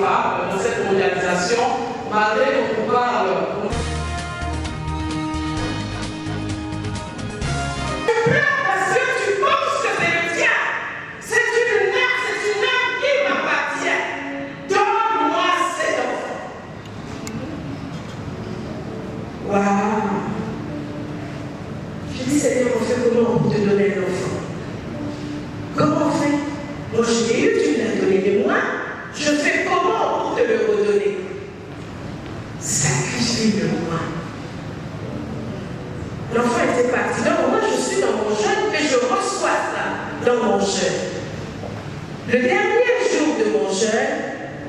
favorable dans cette mondialisation, malgré qu'on parle. Parce que tu penses que c'est le tien. C'est une âme qui m'appartient. Donne-moi cet enfant. Waouh! Je dis, Seigneur, on fait comment pour te donner un enfant? Comment on fait? Moi, je l'ai eu, tu me l'as donné, mais moi, je fais comment pour te le redonner? Sacrifie-le moi. L'enfant était parti. Donc, moi, je suis dans mon jeûne et je reçois ça dans mon jeûne. Le dernier jour de mon jeûne,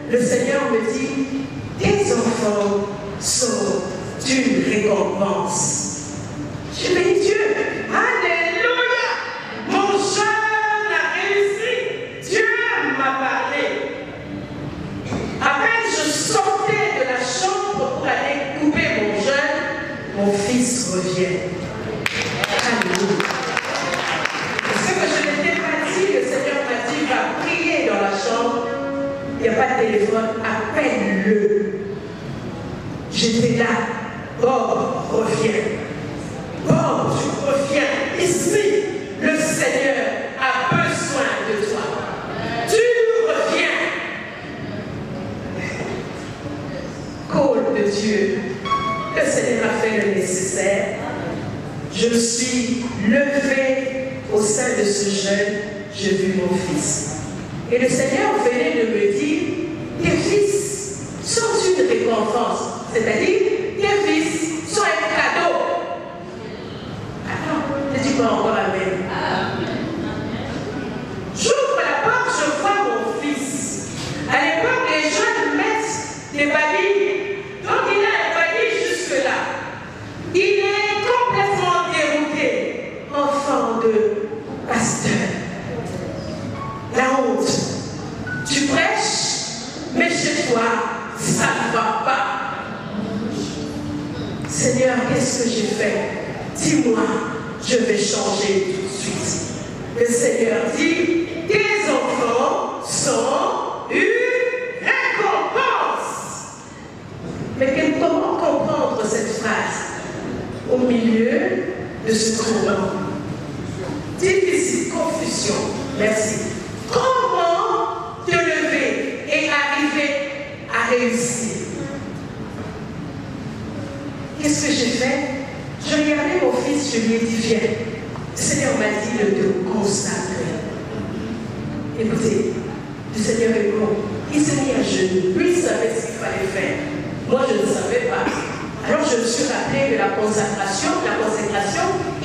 le Seigneur me dit, tes enfants sont une récompense. Je bénis Dieu. Alléluia. Mon jeûne a réussi. Dieu m'a parlé. À peine je sortais de la chambre pour aller couper mon jeûne, mon fils revient. Alléluia. Ce que je n'étais pas dit, le Seigneur m'a dit, va prier dans la chambre. Il n'y a pas de téléphone, appelle-le. J'étais là. Oh, reviens. Oh, tu reviens. Ici, le Seigneur a besoin de toi. Tu reviens. Call de Dieu. Le Seigneur a fait le nécessaire. Je me suis levée au sein de ce jeûne. J'ai vu mon fils. Et le Seigneur venait de me dire, tes fils sont une récompense. C'est-à-dire, tes fils sont un cadeau. Attends, ne dis pas encore amen. J'ouvre la porte, je vois mon fils. À l'époque, les jeunes mettent des baguilles. Donc il a un baguille jusque-là. Il est complètement dérouté. Enfant de pasteur. La honte. Tu prêches, mais chez toi, ça ne va pas. Seigneur, qu'est-ce que j'ai fait? Dis-moi, je vais changer tout de suite. Le Seigneur dit, tes enfants sont une récompense. Mais comment comprendre cette phrase au milieu de ce tournant? Difficile, confusion. Merci. Comment te lever et arriver à réussir? Qu'est-ce que j'ai fait? Je regardais mon fils, je lui ai dit, viens. Le Seigneur m'a dit de te consacrer. Écoutez, le Seigneur est bon. Il s'est mis à genoux. Lui, il savait ce qu'il fallait faire. Moi, je ne savais pas. Alors, je me suis rappelé de la consécration,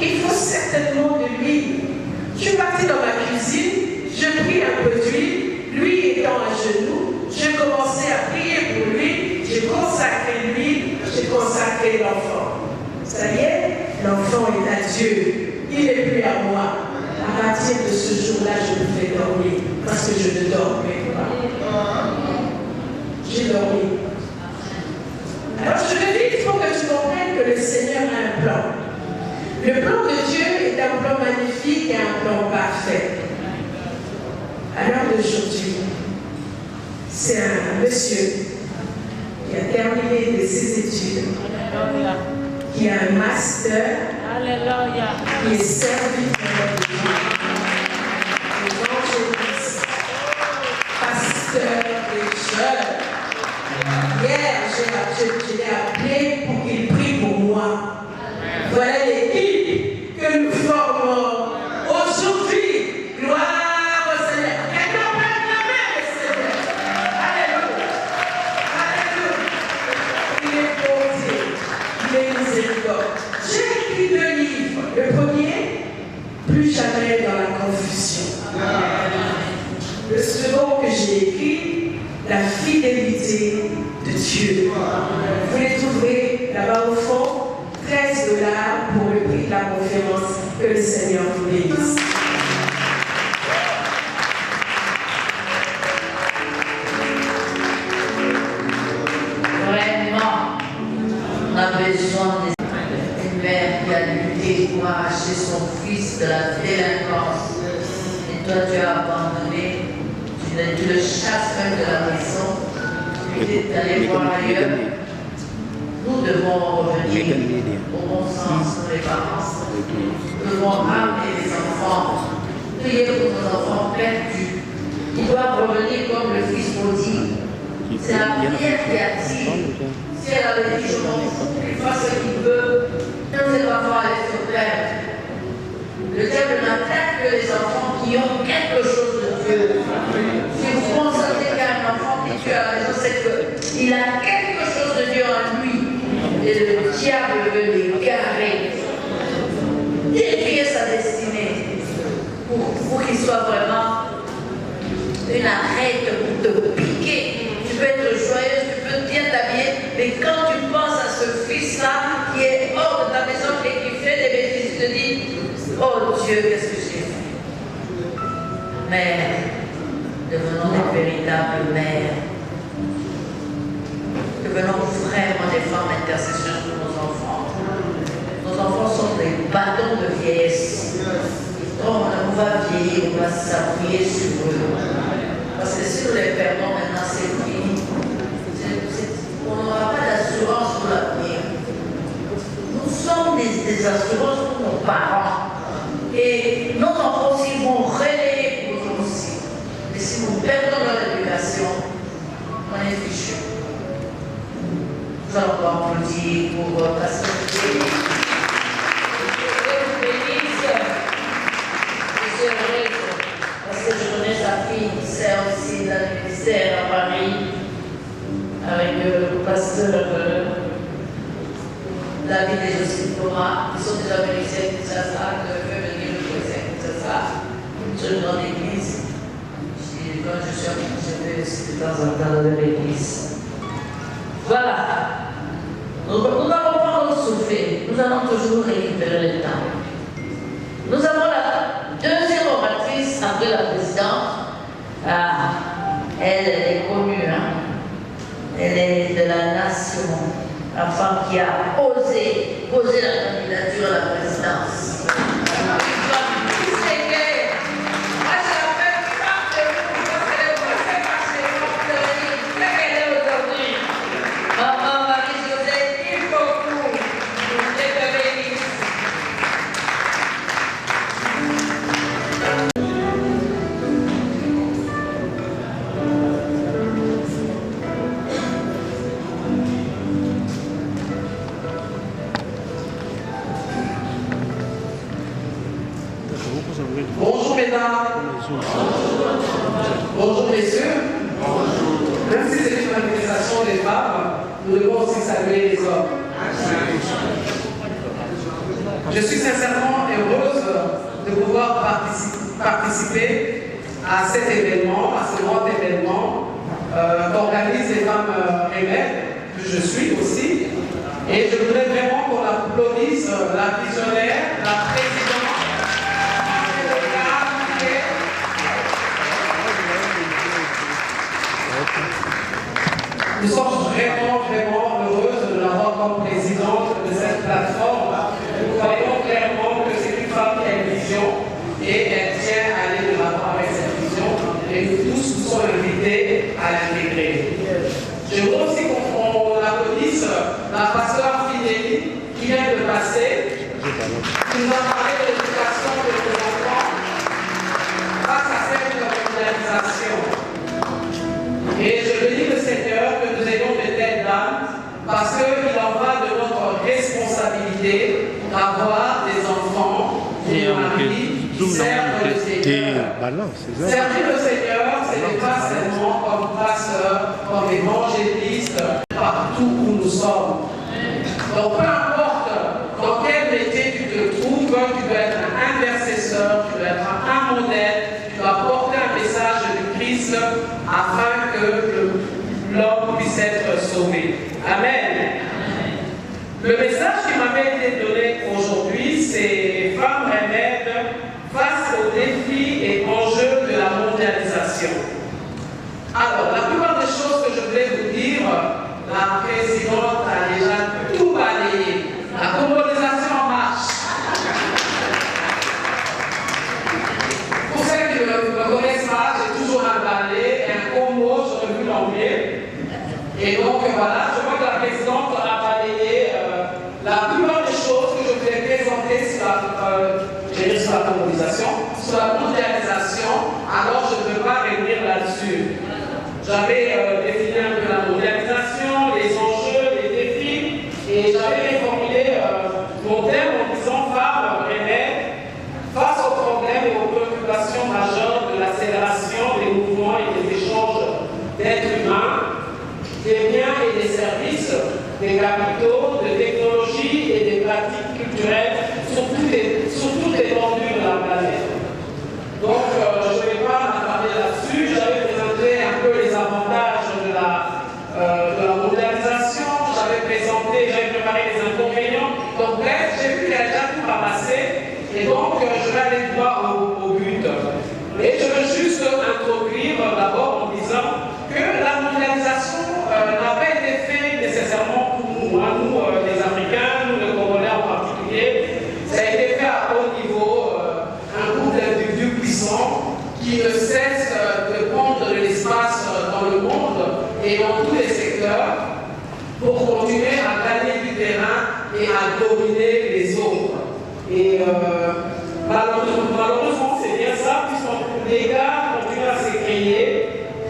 il faut certainement de l'huile. Je suis partie dans ma cuisine, je pris un peu d'huile, lui étant à genoux, j'ai commencé à prier pour lui, j'ai consacré l'huile, j'ai consacré l'enfant. Ça y est, l'enfant est à Dieu, il n'est plus à moi. À partir de ce jour-là, je pouvais dormir, parce que je ne dormais pas. J'ai dormi. Alors je te dis, il faut que tu comprennes que le Seigneur a un plan. Le plan de Dieu est un plan magnifique et un plan parfait. À l'heure d'aujourd'hui, c'est un monsieur qui a terminé ses études, qui a un master, qui est serviteur de Dieu, évangéliste, pasteur des jeunes. Hier, je l'ai appelé pour qu'il prie pour moi. Voilà l'équipe que nous formons aujourd'hui. Gloire au Seigneur. Et qu'on prenne la main, le Seigneur. Alléluia. Alléluia. Il est bonté. Il est miséricorde. J'ai écrit 2 livres. Le premier, plus jamais dans la confusion. Le second que j'ai écrit, la fidélité de Dieu. Vous les trouverez là-bas au fond, $13 pour le prix de la conférence. Que le Seigneur vous bénisse. Vraiment, on a besoin d'une mère qui a lutté pour arracher son fils de la délinquance. Et toi, tu as abandonné, tu le chasses même de la maison. décidé d'aller voir ailleurs, nous devons revenir au bon sens pour les parents. Nous devons amener les enfants, prier pour nos enfants perdus. Ils doivent revenir comme le fils prodigue. C'est la prière qui attire. Si elle avait dit, je m'en fous, qu'il fasse ce qu'il veut, tous ces enfants allaient se perdre. Le diable n'attaque que les enfants qui ont quelque chose de Dieu. Si vous constatez qu'il y a un enfant qui tue à la maison, c'est qu'il a quelque chose de Dieu en lui. Et le diable veut l'égarer, détruire sa destinée pour qu'il soit vraiment une arête pour te piquer. Tu peux être joyeuse, tu peux bien t'habiller, mais quand tu penses à ce fils-là qui est hors de ta maison et qui fait des bêtises, tu te dis, oh Dieu, qu'est-ce que j'ai fait? Mère, devenons des véritables mères. Devenons vraiment des femmes intercessions pour nos enfants. Nos enfants sont des bâtons de vieillesse. Quand on va vieillir, on va s'appuyer sur eux. Parce que si nous les perdons maintenant, c'est fini. On n'aura pas d'assurance pour l'avenir. Nous sommes des assurances pour nos parents. Et nos enfants aussi vont relayer pour nous aussi. Mais si nous perdons leur éducation, on est fichu. Nous allons applaudir pour Pasteur Dieu. Dieu bénisse. Je suis heureuse parce que je connais sa fille qui sert aussi dans le ministère à Paris avec le pasteur David et Joseph Thomas, qui sont déjà venus ici à Kinshasa, qui veulent venir le ici à Kinshasa, sur une grande église. Quand je suis à Kinshasa, je vais aussi de temps en temps dans l'église. Voilà. Nous n'allons pas nous souffler, nous allons toujours récupérer le temps. Nous avons la deuxième oratrice après la présidente. Elle est connue, hein? Elle est de la nation, la femme qui a osé poser la candidature à la présidence. Bonjour mesdames. Bonjour messieurs. Même si c'est une manifestation des femmes, nous devons aussi saluer les hommes. Je suis sincèrement heureuse de pouvoir participer à cet événement, à ce grand événement qu'organisent les femmes rebelles, que je suis aussi. Et je voudrais vraiment qu'on applaudisse la visionnaire, la présidente. Nous sommes vraiment heureuses de l'avoir comme présidente de cette plateforme. Nous voyons clairement que c'est une femme qui a une vision et elle tient à aller de l'avant avec cette vision. Et nous tous nous sommes invités à l'intégrer. Je voudrais aussi qu'on applaudisse la pasteur Fidélie qui vient de passer, qui nous a parlé de l'éducation de nos enfants face à cette mondialisation. Et je bénis le Seigneur que nous ayons de telles dames parce qu'il en va de notre responsabilité d'avoir des enfants, des maris qui servent le Seigneur. Servir le Seigneur, ce n'est pas seulement comme pasteur, comme évangéliste, partout où nous sommes. Donc peu importe dans quel métier tu te trouves, tu dois être un intercesseur, tu dois être un modèle, tu dois porter un message du Christ afin que l'homme puisse être sauvé. Amen. Le message qui m'avait été donné aujourd'hui, c'est femmes remèdes face aux défis et enjeux de la mondialisation. Et donc voilà, je vois que la présidente a balayé la plupart des choses que je voulais présenter sur la mondialisation. Alors je ne peux pas revenir là-dessus. J'avais défini un peu la mondialisation, les enjeux, les défis, et j'avais reformulé mon thème en disant femmes révèlent face aux problèmes et aux préoccupations majeures de l'accélération des mouvements et des échanges d'êtres humains, des biens et des services, des capitaux, de technologies et des pratiques culturelles sur toute l'étendue de la planète. Donc, je ne vais pas m'attarder là-dessus. J'avais présenté un peu les avantages de la mondialisation. J'avais préparé les inconvénients. Donc, bref, j'ai vu qu'elle a déjà tout ramassé. Et donc, je vais aller droit au but. Et je veux juste introduire d'abord en disant que la mondialisation n'a pas été faite nécessairement pour nous, nous les Africains, nous les Congolais en particulier. Ça a été fait à haut niveau, un groupe d'individus puissants qui ne cessent de prendre de l'espace dans le monde et dans tous les secteurs pour continuer à gagner du terrain et à dominer les autres. Et malheureusement, c'est bien ça, puisque les gars continuent à s'écrier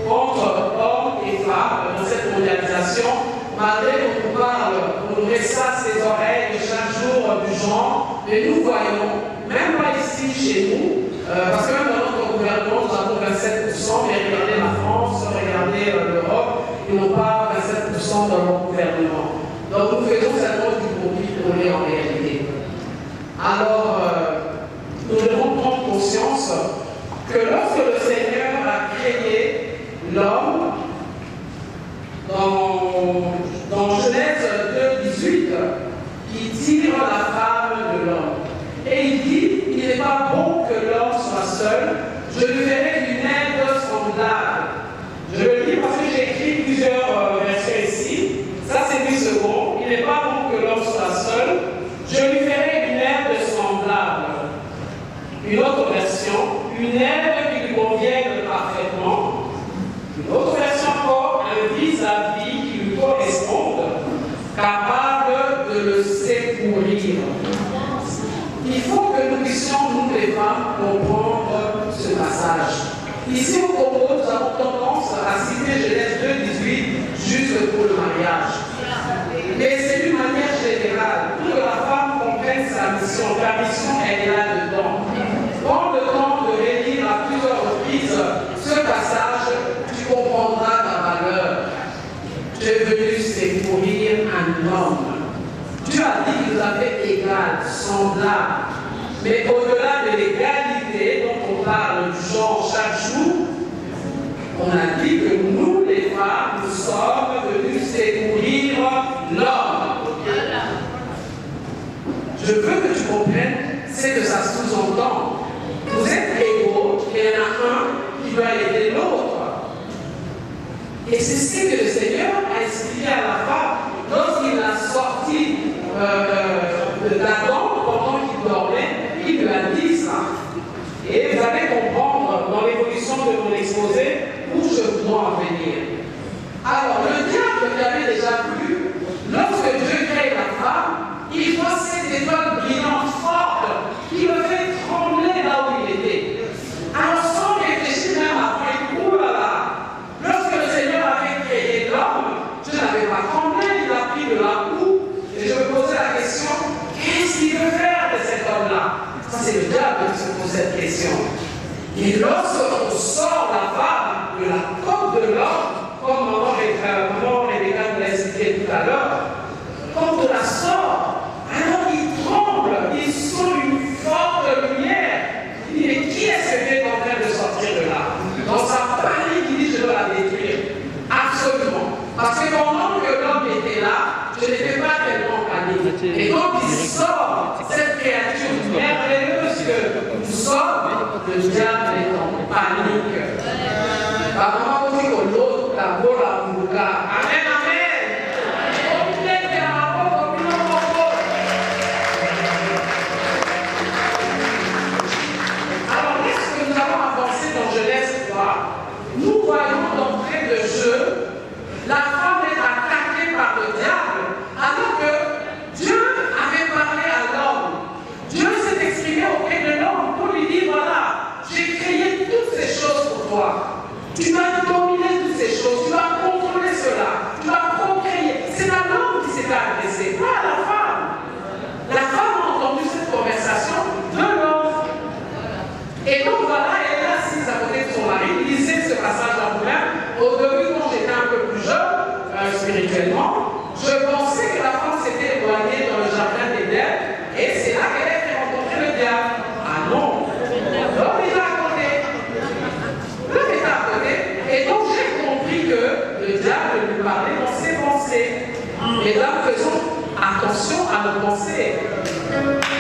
entre hommes et femmes dans cette mondialisation, malgré qu'on nous parle, qu'on nous ressasse les oreilles chaque jour du genre, mais nous voyons, même pas ici chez nous, parce que même dans notre gouvernement, nous avons 27%, mais regardez la France, regardez l'Europe, ils n'ont pas 27% dans leur gouvernement. Donc nous faisons seulement du copier-coller en réalité. Alors, nous devons prendre conscience que lorsque le Seigneur a créé l'homme, dans Genèse 2:18, il tire la femme de l'homme. Et il dit, il n'est pas bon que l'homme soit seul, je lui ferai une aide semblable. Je le dis parce que j'ai écrit plusieurs versions ici. Ça c'est 10 secondes. Il n'est pas bon que l'homme soit seul, je lui ferai une aide semblable. Une autre version, une aide qui lui convienne parfaitement. Une autre version encore, un vis-à-vis qui lui corresponde, capable de le secourir. Il faut que nous puissions, nous les femmes, comprendre ce passage. Ici au Congo, nous avons tendance à citer Genèse 2:18 juste pour le mariage. Mais c'est d'une manière générale, pour que la femme comprenne sa mission. La mission, elle est là-dedans. Prends le temps de relire à plusieurs reprises ce passage, tu comprendras la valeur. Tu es venu secourir un homme. Dieu a dit qu'il nous avait égal, semblable. Mais au-delà de l'égalité dont on parle du genre chaque jour, on a dit que nous, les femmes, nous sommes venus secourir l'homme. Je veux que tu comprennes ce que ça sous-entend. Vous êtes égaux, il y en a un qui doit aider l'autre. Et c'est ce que le Seigneur a expliqué à la femme lorsqu'il l'a sorti d'Adam pendant qu'il dormait, il lui a dit ça. Et vous allez comprendre dans l'évolution de mon exposé où je dois en venir. Alors, le diable qui avait déjà vu, lorsque Dieu crée la femme, il voit cette étoile brillante, forte, qui le fait trembler là où il était. Alors, sans réfléchir même après, oulala, lorsque le Seigneur avait créé l'homme, je n'avais pas tremblé, il a pris de la boue, et je me posais la question, qu'est-ce qu'il veut faire de cet homme-là? Ça, c'est le diable qui se pose cette question. Et lorsqu'on sort la femme de la côte de l'homme, comme maman Rebecca nous l'a expliqué tout à l'heure, quand on la sort, alors il tremble, il sent une forte lumière. Il dit, mais qui est-ce que Dieu est en train de sortir de là? Dans sa panique, il dit, je dois la détruire. Absolument. Parce que pendant que l'homme était là, je n'étais pas tellement panique. Et quand il sort cette créature merveilleuse que nous sommes, le diable est en panique. Maman dit que l'autre, la bola, amen, amen. Alors, lorsque nous avons avancé dans Genèse 3, nous voyons d'entrée de jeu, la femme est pensais que la femme s'était éloignée dans le jardin d'Éden et c'est là qu'elle a fait rencontrer le diable. Ah non, l'homme était à côté. L'homme était à côté. Et donc j'ai compris que le diable lui parlait dans ses pensées. Mesdames, faisons attention à nos pensées.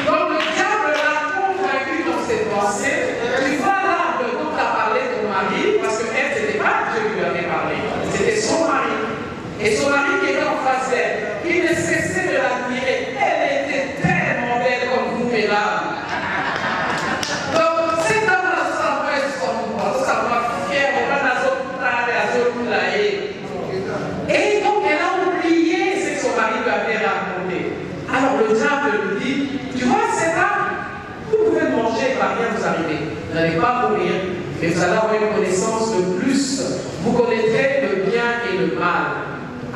Donc le diable l'a convaincu dans ses pensées. Tu vois l'arbre dont tu as parlé de ton mari, parce qu'elle, ce n'était pas Dieu qui lui avait parlé, c'était son mari. Et son mari qui était en face d'elle, il ne cessait de l'admirer. Elle était tellement belle comme vous, mesdames. Donc, cette dame-là, ça va être son moi, ça va fière, on va la zone. Et donc, elle a oublié ce que son mari lui avait raconté. Alors, le diable lui dit, tu vois, cette dame, vous pouvez manger, il ne va rien vous arriver. Vous n'allez pas mourir, mais vous allez avoir une connaissance de plus. Vous connaîtrez le bien et le mal.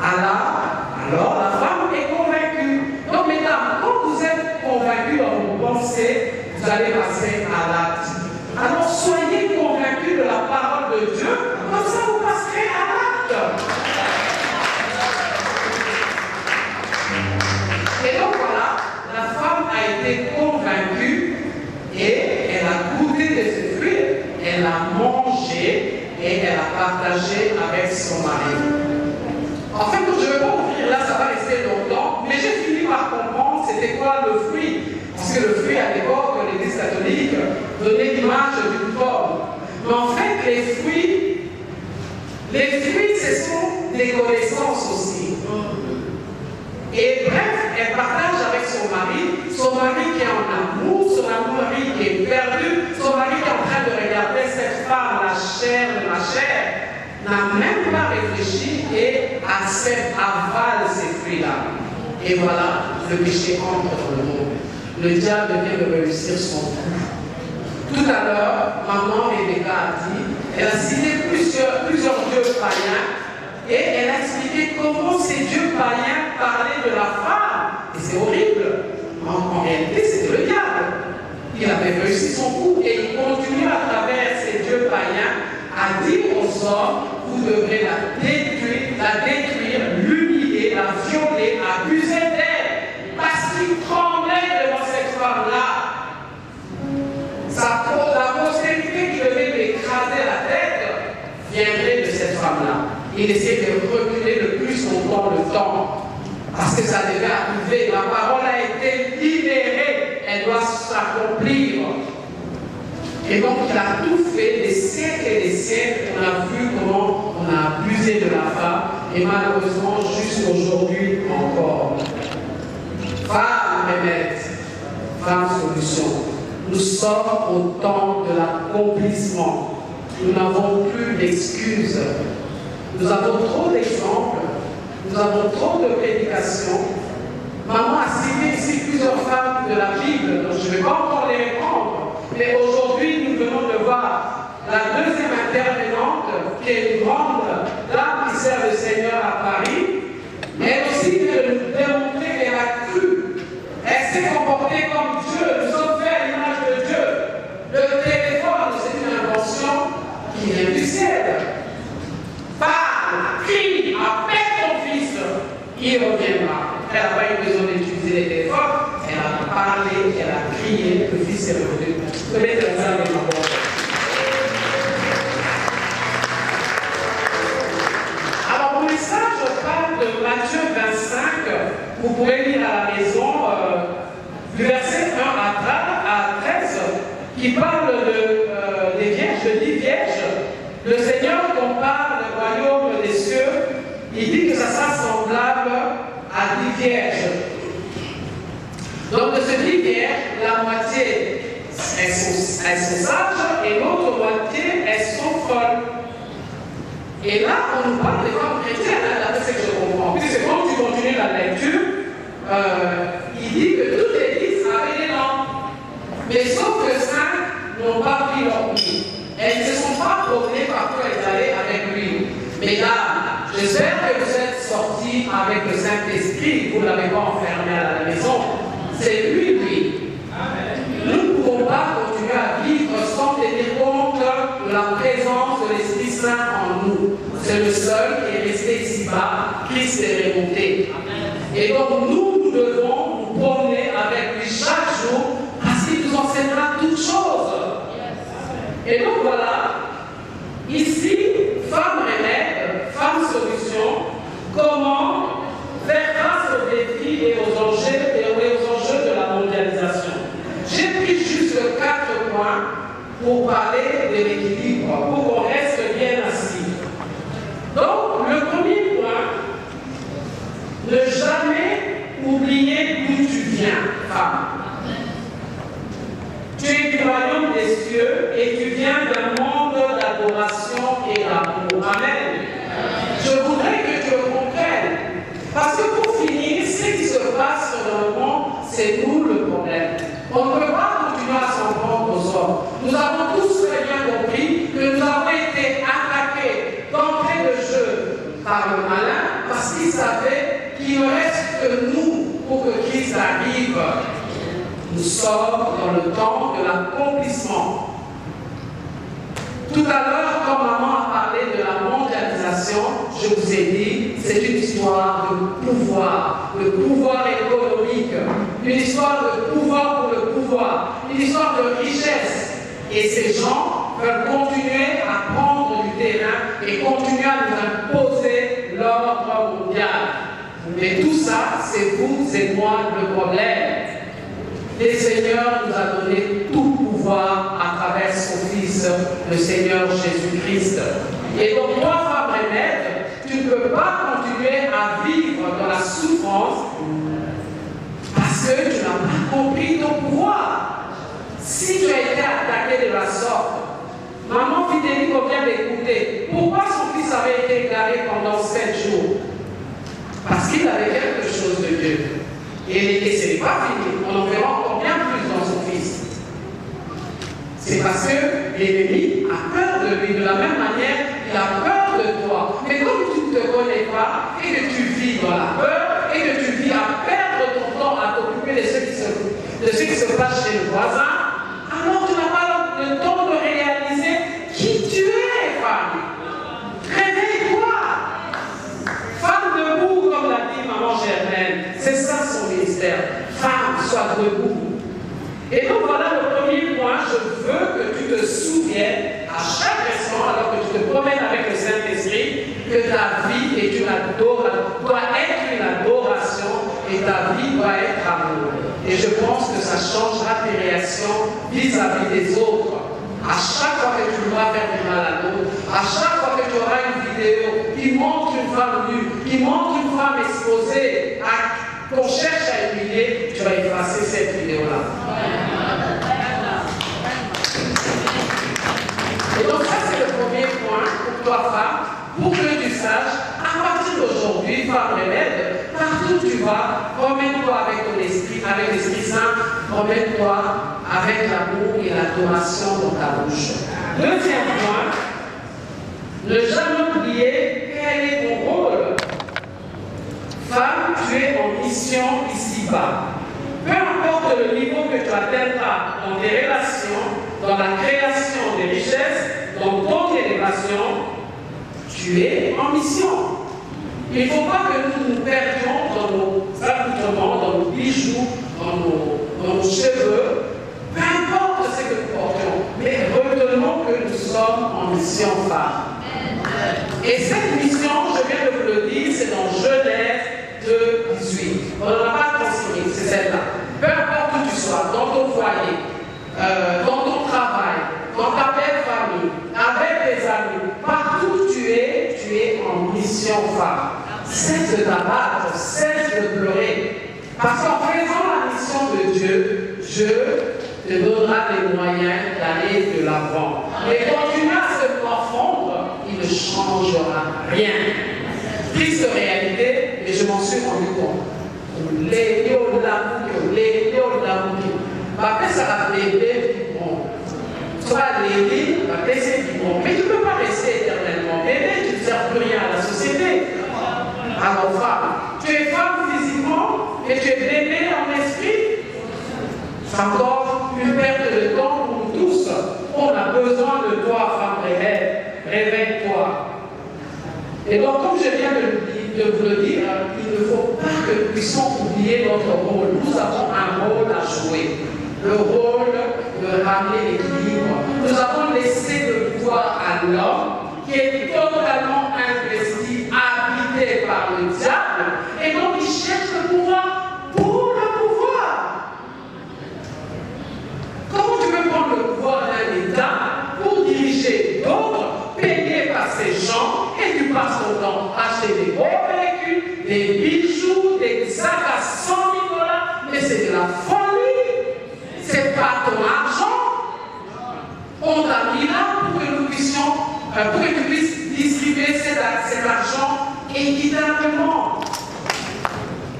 Alors, la femme est convaincue. Donc, mesdames, quand vous êtes convaincus dans vos pensées, vous allez passer à l'acte. Alors, soyez convaincus de la parole de Dieu, comme ça vous passerez à l'acte. Et donc, voilà, la femme a été convaincue et elle a goûté de ce fruit, elle a mangé et elle a partagé avec son mari. En fait, je ne vais pas ouvrir là, ça va rester longtemps, mais j'ai fini par comprendre c'était quoi le fruit. Parce que le fruit, à l'époque, l'Église catholique donnait l'image d'une pomme. Mais en fait, les fruits, ce sont des connaissances aussi. Et bref, elle partage avec son mari qui est en amour, son mari qui est perdu, son mari qui est en train de regarder cette femme, la chair de ma chair, n'a même pas réfléchi et accepte, avale ces fruits-là. Et voilà, le péché entre dans le monde. Le diable vient de réussir son coup. Tout à l'heure, maman Rebecca a dit, elle a cité plusieurs dieux païens et elle a expliqué comment ces dieux païens parlaient de la femme. Et c'est horrible. En réalité, c'était le diable. Il avait réussi son coup et il continue à travers ces dieux païens à dire aux hommes, vous devrez la détruire, l'humilier, la violer, abuser d'elle, parce qu'il tremblait devant cette femme-là. La postérité qui devait lui écraser la tête viendrait de cette femme-là. Il essayait de reculer le plus longtemps le temps, parce que ça devait arriver. La parole a été libérée, elle doit s'accomplir. Et donc, il a tout fait, des siècles et des siècles. On a vu comment on a abusé de la femme, et malheureusement, jusqu'aujourd'hui encore. Femme remède, femme solution. Nous sommes au temps de l'accomplissement. Nous n'avons plus d'excuses. Nous avons trop d'exemples. Nous avons trop de prédications. Maman a cité ici plusieurs femmes de la Bible, donc je ne vais pas encore les répondre. Mais aujourd'hui, nous venons de voir la deuxième intervenante, qui est une grande dame qui sert le Seigneur à Paris. Elle aussi vient de nous démontrer qu'elle a cru. Elle s'est comportée comme Dieu. Nous sommes faits à l'image de Dieu. Le téléphone, c'est une invention qui vient du ciel. Parle, crie, appelle ton fils, il reviendra. Elle n'a pas eu besoin d'utiliser les téléphones, elle a parlé, elle a crié, le fils est revenu. Peut-être ça avec ma voix. Alors, mon message parle de Matthieu 25. Vous pourrez lire à la maison du verset 1 à 13 qui parle des vierges. Je dis vierges. Le Seigneur compare le royaume des cieux. Il dit que ça sera semblable à 10 vierges. Donc de ce 10 vierges, la moitié elles sont sages et l'autre moitié elles sont folles. Et là, on nous parle des femmes chrétiennes, d'après ce que je comprends. Puisque quand tu continues la lecture, il dit que toutes les 10 avaient des lampes. Mais sauf que 5 n'ont pas pris leur vie. Elles ne se sont pas promenées partout elles allaient avec lui. Mesdames, j'espère que vous êtes sortis avec le Saint-Esprit, vous ne l'avez pas enfermé à la maison. C'est lui. Nous ne pouvons pas continuer à vivre sans tenir compte de la présence de l'Esprit Saint en nous. C'est le seul qui est resté ici-bas. Christ est remonté. Et donc nous devons nous promener avec lui chaque jour parce qu'il nous enseignera toutes choses. Et donc voilà, ici, femme remède, femme solution, comment faire face aux défis et aux enjeux de la mondialisation. J'ai pris juste 4 points pour parler de l'équilibre, pour qu'on reste bien assis. Donc, le premier point, ne jamais oublier d'où tu viens, femme. Tu es du royaume des cieux et tu viens d'un monde d'adoration et d'amour. Amen. Je voudrais que tu le comprennes. Parce que pour finir, ce qui se passe dans le monde, c'est nous le problème. On ne peut pas continuer à s'en prendre aux hommes. Nous avons tous très bien compris que nous avons été attaqués d'entrée de jeu par le malin parce qu'il savait qu'il ne reste que nous pour que Christ arrive. Nous sommes dans le temps de l'accomplissement. Tout à l'heure, quand maman a parlé de la mondialisation, je vous ai dit, c'est une histoire de pouvoir économique, une histoire de pouvoir pour le pouvoir, une histoire de richesse. Et ces gens veulent continuer à prendre du terrain et continuer à nous imposer l'ordre mondial. Mais tout ça, c'est vous et moi le problème. Le Seigneur nous a donné tout pouvoir à travers son Fils, le Seigneur Jésus-Christ. Et donc, toi, femme remède, tu ne peux pas continuer à vivre dans la souffrance parce que tu n'as pas compris ton pouvoir. Si tu as été attaqué de la sorte, maman Fidélie vient d'écouter. Pourquoi son fils avait été égaré pendant 7 jours? Parce qu'il avait quelque chose de Dieu. Et ce n'est pas fini. On en verra encore bien plus dans son fils. C'est parce que l'ennemi a peur de lui. De la même manière, il a peur de toi. Mais comme tu ne te connais pas et que tu vis dans la peur et que tu vis à perdre ton temps à t'occuper de ce qui se passe chez le voisin, alors tu n'as pas le temps de réaliser qui tu es, femme. Réveille-toi. Femme debout, comme l'a dit maman Germaine. C'est ça son ministère. Femme, sois debout. Et donc voilà le premier point. Je veux que tu te souviennes à chaque instant, alors que tu te promènes avec le Saint-Esprit, que ta vie est une doit être une adoration et ta vie doit être amour. Et je pense que ça changera tes réactions vis-à-vis des autres. À chaque fois que tu vas faire du mal à l'autre, à chaque fois que tu auras une vidéo qui montre une femme nue, qui montre une femme exposée, qu'on cherche à humilier, tu vas effacer cette vidéo-là. Et donc ça, c'est le premier point pour toi, femme, pour que tu saches, à partir d'aujourd'hui, femme remède, partout où tu vas, promène-toi avec ton esprit, avec l'Esprit Saint, promène-toi avec l'amour et l'adoration dans ta bouche. Deuxième point, ne jamais oublier quel est ton rôle. Femme, tu es en mission ici-bas. Peu importe le niveau que tu atteindras dans tes relations, dans la création des richesses, dans ton élévation, tu es en mission. Il ne faut pas que nous nous perdions dans nos accoutrements, dans nos bijoux, dans nos cheveux, peu importe ce que nous portons, mais retenons que nous sommes en mission femme. Et cette mission, je viens de vous le dire, c'est dans Genèse 2:18. On n'en a pas consigné, c'est celle-là. Peu importe où tu sois, dans ton foyer, dans ton travail, dans ta belle famille, avec tes amis, partout où tu es en mission femme. Cesse de t'abattre, cesse de pleurer. Parce qu'en faisant la mission de Dieu, Dieu te donnera les moyens d'aller de l'avant. Mais continuer à se morfondre, il ne changera rien. Triste réalité, et je m'en suis rendu compte. Mais tu ne peux pas rester éternellement bébé, tu ne sers plus rien à la société. Alors femme, tu es femme physiquement et tu es bébé en esprit. C'est encore une perte de temps pour nous tous. On a besoin de toi, femme, réveille-toi. Et donc, comme je viens de le dire, de vous le dire, il ne faut pas que nous puissions oublier notre rôle. Nous avons un rôle à jouer. Le rôle de ramener l'équilibre. Nous avons laissé le pouvoir à l'homme qui est totalement investi, habité par le diable, et donc il cherche le pouvoir pour le pouvoir. Comment tu peux prendre le pouvoir d'un État pour diriger d'autres, payés par ces gens, et tu passes ton temps à acheter des beaux véhicules, des bijoux, des sacs à 100 000 $, mais c'est de la folie. C'est pas ton argent. On t'a mis là pour que nous puissions, pour que tu puisses distribuer cet argent équitablement,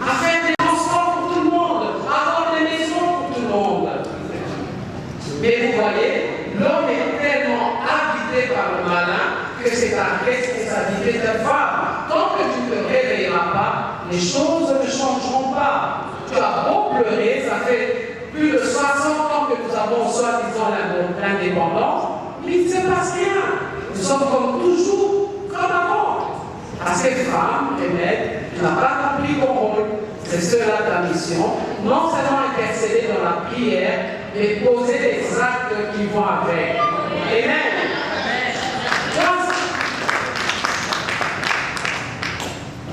à faire des transports pour tout le monde, à avoir des maisons pour tout le monde. Mais vous voyez, l'homme est tellement habité par le malin que c'est ta responsabilité de femme. Tant que tu ne te réveilleras pas, les choses ne changeront pas. Tu as beau pleurer, ça fait plus de 60 ans que nous avons soi-disant l'indépendance, mais il ne se passe rien. Nous sommes comme toujours, comme avant. À ces femmes, Remède, tu n'as pas compris ton rôle. C'est cela ta mission. Non seulement intercéder dans la prière, mais poser les actes qui vont avec. Amen.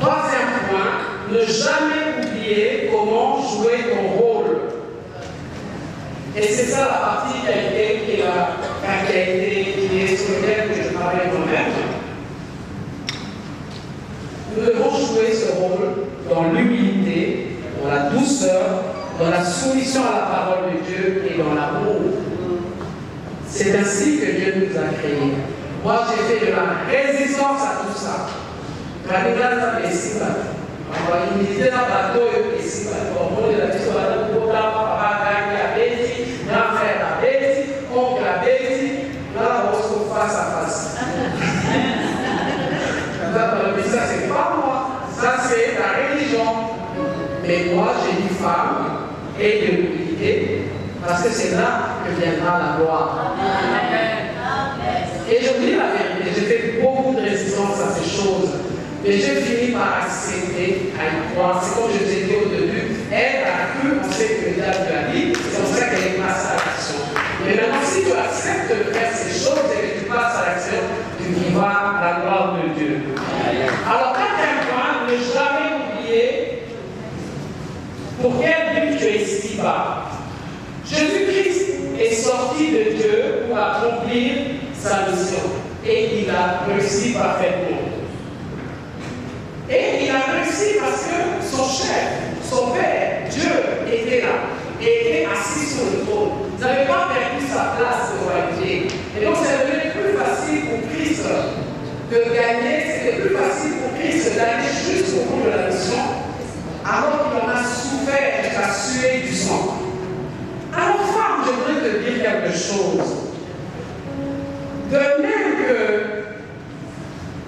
Troisième point, ne jamais oublier comment jouer ton rôle. Et c'est ça la partie qui est sur laquelle je travaille moi-même. Nous devons jouer ce rôle dans l'humilité, dans la douceur, dans la soumission à la parole de Dieu et dans l'amour. C'est ainsi que Dieu nous a créés. Moi, j'ai fait de la résistance à tout ça. On va imiter la bateau et ici, on va la histoire de papa, grand frère à Betty, oncle à Betty, là on se trouve face à face. Ça c'est pas moi, ça c'est la religion. Mais moi j'ai dit femme et de l'humilité, parce que c'est là que viendra la gloire. Et je vous dis la vérité, j'ai fait beaucoup de résistance à ces choses. Mais j'ai fini par accepter à y croire. C'est comme je vous ai dit au début, elle a cru, on sait que le diable lui a dit, c'est pour ça qu'elle est passée à l'action. Mais maintenant, si tu acceptes de faire ces choses et que tu passes à l'action, tu vivras la gloire de Dieu. Alors, quatrième point, ne jamais oublier pour quel but tu es ici bas. Jésus-Christ est sorti de Dieu pour accomplir sa mission. Et il a réussi parfaitement. Et il a réussi parce que son chef, son père, Dieu, était là et était assis sur le trône. Vous n'avez pas perdu sa place de royauté. Et donc, c'est devenu plus facile pour Christ de gagner, c'était plus facile pour Christ d'aller jusqu'au bout de la mission, alors qu'il en a souffert jusqu'à suer du sang. Alors, femme, je voudrais te dire quelque chose. De même que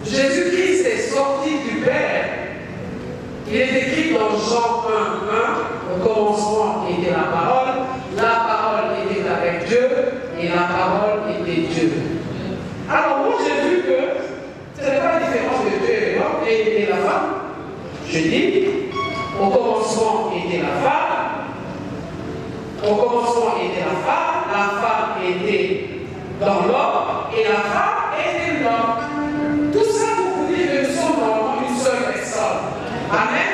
Jésus-Christ est sorti du Père, il est écrit dans Jean 1:1, au commencement était la parole était avec Dieu, et la parole était Dieu. Alors moi j'ai vu que ce n'est pas différent de Dieu et l'homme et la femme. Je dis, au commencement était la femme, la femme était dans l'homme, et la femme était l'homme. Tout ça pour vous dire que nous sommes vraiment une seule personne. Amen.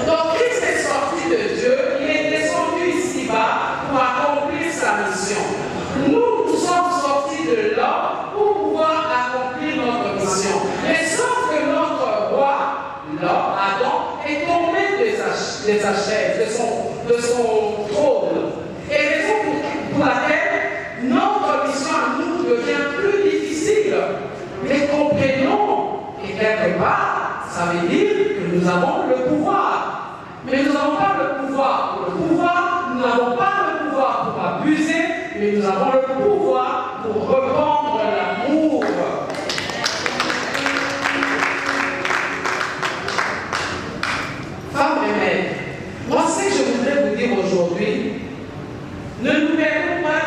Donc Christ est sorti de Dieu, il est descendu ici-bas pour accomplir sa mission. Nous sommes sortis de l'homme pour pouvoir accomplir notre mission. Mais sauf que notre roi, l'homme, Adam, est tombé de sa chaise, de son trône. Et raison pour laquelle notre mission à nous devient plus difficile. Mais comprenons, et quelque part, ça veut dire que nous avons le pouvoir. Mais nous n'avons pas le pouvoir pour le pouvoir, nous n'avons pas le pouvoir pour abuser, mais nous avons le pouvoir pour répandre l'amour. Femme et mère, moi ce que je voudrais vous dire aujourd'hui, ne nous perdons pas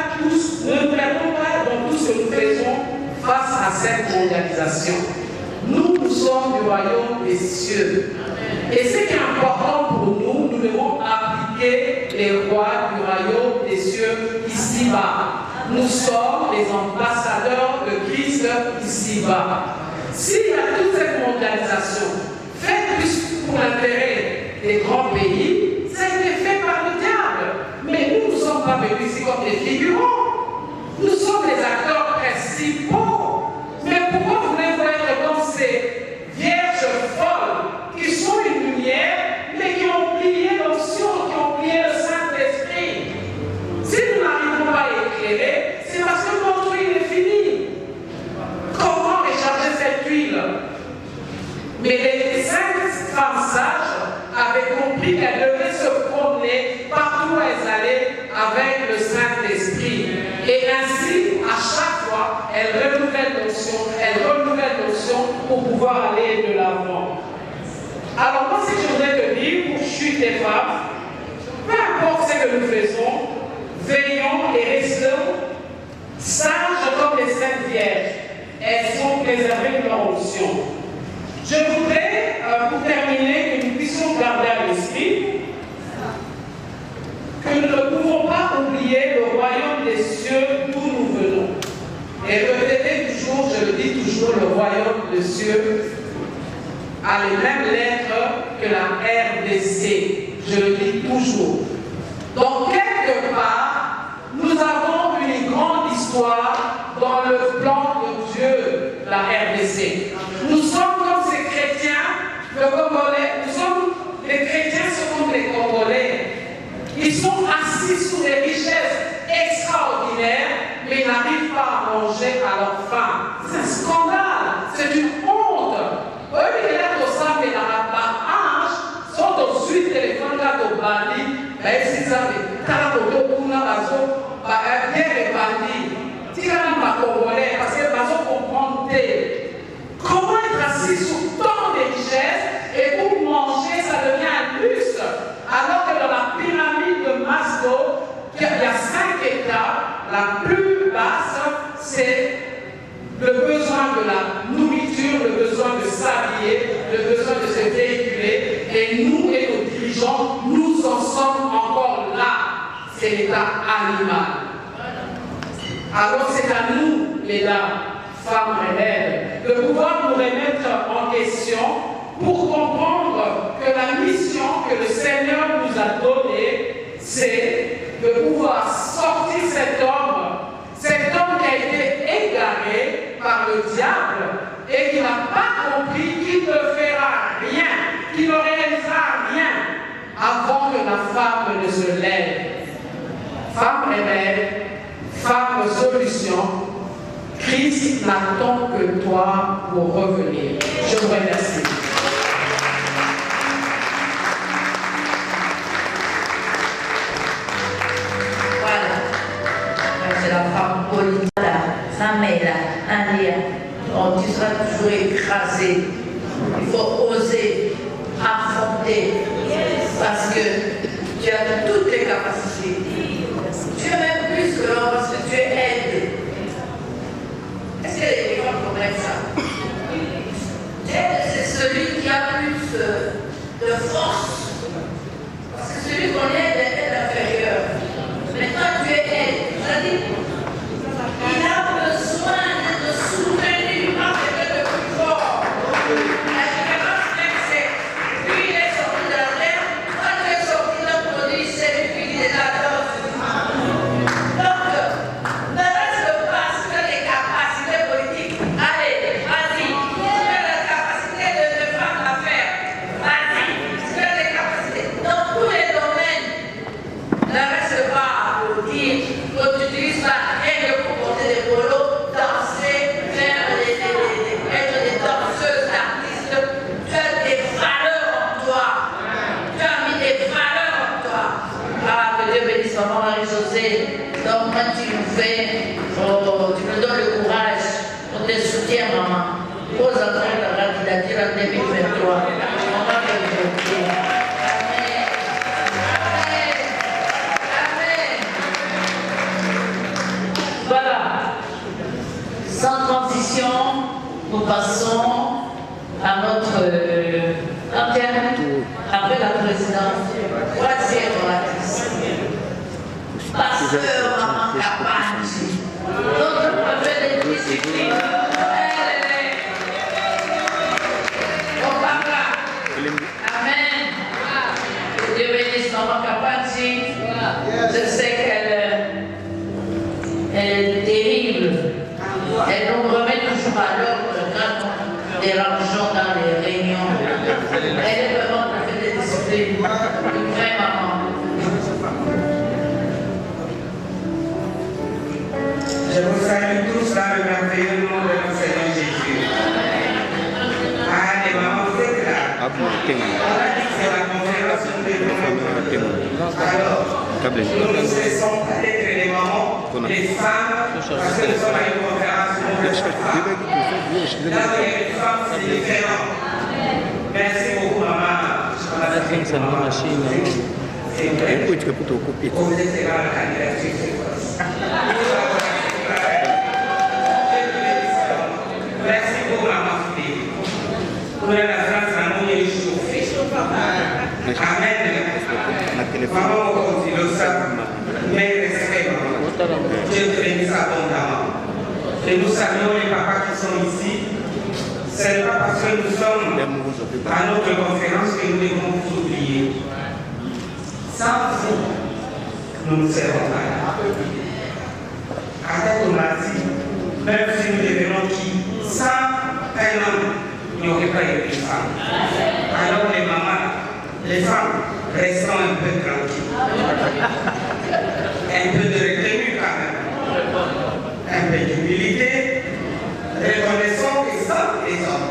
dans tout ce que nous faisons face à cette mondialisation. Nous sommes du royaume des cieux. Et ce qui est important pour nous, nous devons appliquer les rois du royaume des cieux ici-bas. Nous sommes les ambassadeurs de Christ ici-bas. S'il y a toute cette mondialisation, faite plus pour l'intérêt des grands pays, ça a été fait par le diable. Mais nous ne sommes pas venus ici comme des figurants. Nous sommes les acteurs principaux. Mais pourquoi voulez-vous être comme ces vierges folles qui sont une lumière, mais qui ont oublié l'onction, qui ont oublié le Saint-Esprit? Si nous n'arrivons pas à éclairer, c'est parce que notre huile est finie. Comment recharger cette huile? Mais les 5 femmes sages avaient compris qu'elles devaient se promener partout où elles allaient avec le Saint-Esprit. Et ainsi, à chaque fois, elles renouvellent l'onction pour pouvoir aller de l'avant. Alors moi, si je voudrais te dire, pour chute des femmes, peu importe ce que nous faisons, veillons et restons sages comme les saintes vierges. Elles sont préservées de leur onction. Je voudrais, pour terminer, que nous puissions garder à l'esprit que nous ne pouvons pas oublier le royaume des cieux d'où nous venons. Et répétez toujours, je le dis toujours, le royaume des cieux a les mêmes lettres que la RDC. Je le dis toujours. Donc, quelque part, nous avons une grande histoire dans le plan de Dieu, la RDC. Nous sommes comme ces chrétiens, le Congolais, les chrétiens sont comme les Congolais. Ils sont assis sur des richesses extraordinaires, mais ils n'arrivent pas à manger à leur faim. C'est un scandale, c'est une honte. Eux, ils sont au sang, mais ils n'arrivent pas à manger. Sont au suite téléphone, là, au bandit, mais ils savent, quand on a beaucoup de bien les bandits, si on n'a pas Congolais, parce que les gens comprennent. Comment être assis sur tant de richesses et pour manger, ça devient un luxe. Alors que dans la pyramide de Maslow, il y a 5 étapes. La plus basse, c'est le besoin de la nourriture, le besoin de s'habiller, le besoin de se véhiculer. Et nous et nos dirigeants, nous en sommes encore là. C'est l'état animal. Alors c'est à nous, mesdames, femmes rebelles, de pouvoir nous remettre en question pour comprendre que la mission que le Seigneur nous a donnée, c'est de pouvoir sortir cet homme qui a été égaré par le diable et qui n'a pas compris qu'il ne fera rien, qu'il ne réalisera rien avant que la femme ne se lève. Femme rebelle, femme solution, Christ n'attend que toi pour revenir. Je vous remercie. C'est la femme politique, sa mère, Alia. Donc tu seras toujours écrasé. Il faut oser affronter parce que tu as toutes les capacités. Tu es même plus que l'homme parce que tu es aidé. Est-ce que les gens comprennent ça? C'est celui qui a plus de force. Parce que celui qu'on aide est inférieur. Mais toi, tu es aide. C'est-à-dire, il a besoin d'être soutenu par quelqu'un de plus fort. La différence, c'est lui, il est sorti de la terre, toi, tu es sorti d'un produit, c'est lui qui est là. Donc, ne reste pas sur les capacités politiques. Allez, vas-y. Sur la capacité de faire l'affaire. Vas-y. Sur les capacités. Dans tous les domaines, ne reste pas à applaudir. Quand tu utilises la règle pour porter des polos, danser, être des danseuses, artistes, tu as des valeurs en toi. Tu as mis des valeurs en toi. Ah, que Dieu bénisse maman Marie-Josée. Donc, quand tu nous fais, tu me donnes le courage, on te soutient, maman. Pose après la candidature en 2023. Maman Marie-Josée. Amen. Amen. Amen. Voilà. Sans transition, nous passons à notre après la présidence, troisième oratrice. Pasteur Maman Kapanji, notre prophète de discipline. Amen. Dieu bénisse Maman Kapanji. Je sais qu'elle est terrible. Elle nous remet toujours à l'ordre quand nous dérangeons dans les réunions. Elle est vraiment prophète de discipline. Une vraie maman. Je vous salue tous dans le merveilleux nom de notre Seigneur Jésus. Ah, les mamans, vous êtes là. On a dit que c'est la conférence de alors, nous ne cessons pas d'être les mamans, les femmes, parce que nous sommes à une conférence de femmes. Là où il y a les femmes, c'est différent. Merci beaucoup, maman. C'est vrai. Vous êtes dans la candidature. Merci beaucoup, maman Philippe. Pour la France, la moue est chauffée. Amen. Maman, on dit le sang, mais respect, maman. Dieu te bénisse abondamment. Et nous saluons les papas qui sont ici. Ce n'est pas parce que nous sommes à notre conférence que nous devons vous oublier. Sans vous, nous ne serons pas là. Avec on a dit, même si nous devenons qui, sans un homme, il n'y aurait pas eu de femme. Alors les mamans, les femmes, restons un peu tranquilles. Un peu de retenue quand même. Un peu d'humilité. Reconnaissons que sans les hommes,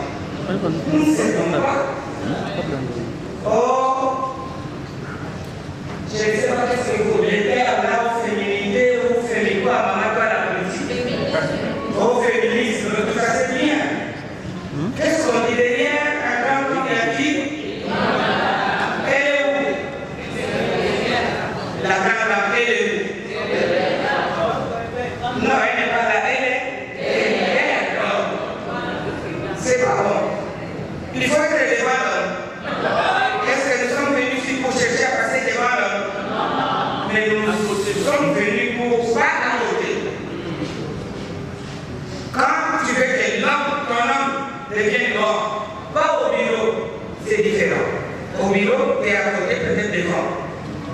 nous ne savons pas. Oh, je ne sais pas qu'est-ce que vous mettez là aux féminité ou féminin quoi, maman, pas la politique. Au féminisme, tout ça c'est bien. Qu'est-ce qu'on dit derrière un grand homme qui a dit? Elle est où? La grande dame, elle est où? Non, elle n'est pas là, elle est. C'est pas bon. Il faut être devant l'homme. Est-ce que nous sommes venus ici pour chercher à passer devant l'homme? Mais nous sommes venus pour pas à côté. Quand tu veux que l'homme, ton homme, devienne mort, pas au bureau, c'est différent. Au bureau, tu es à côté, peut-être devant.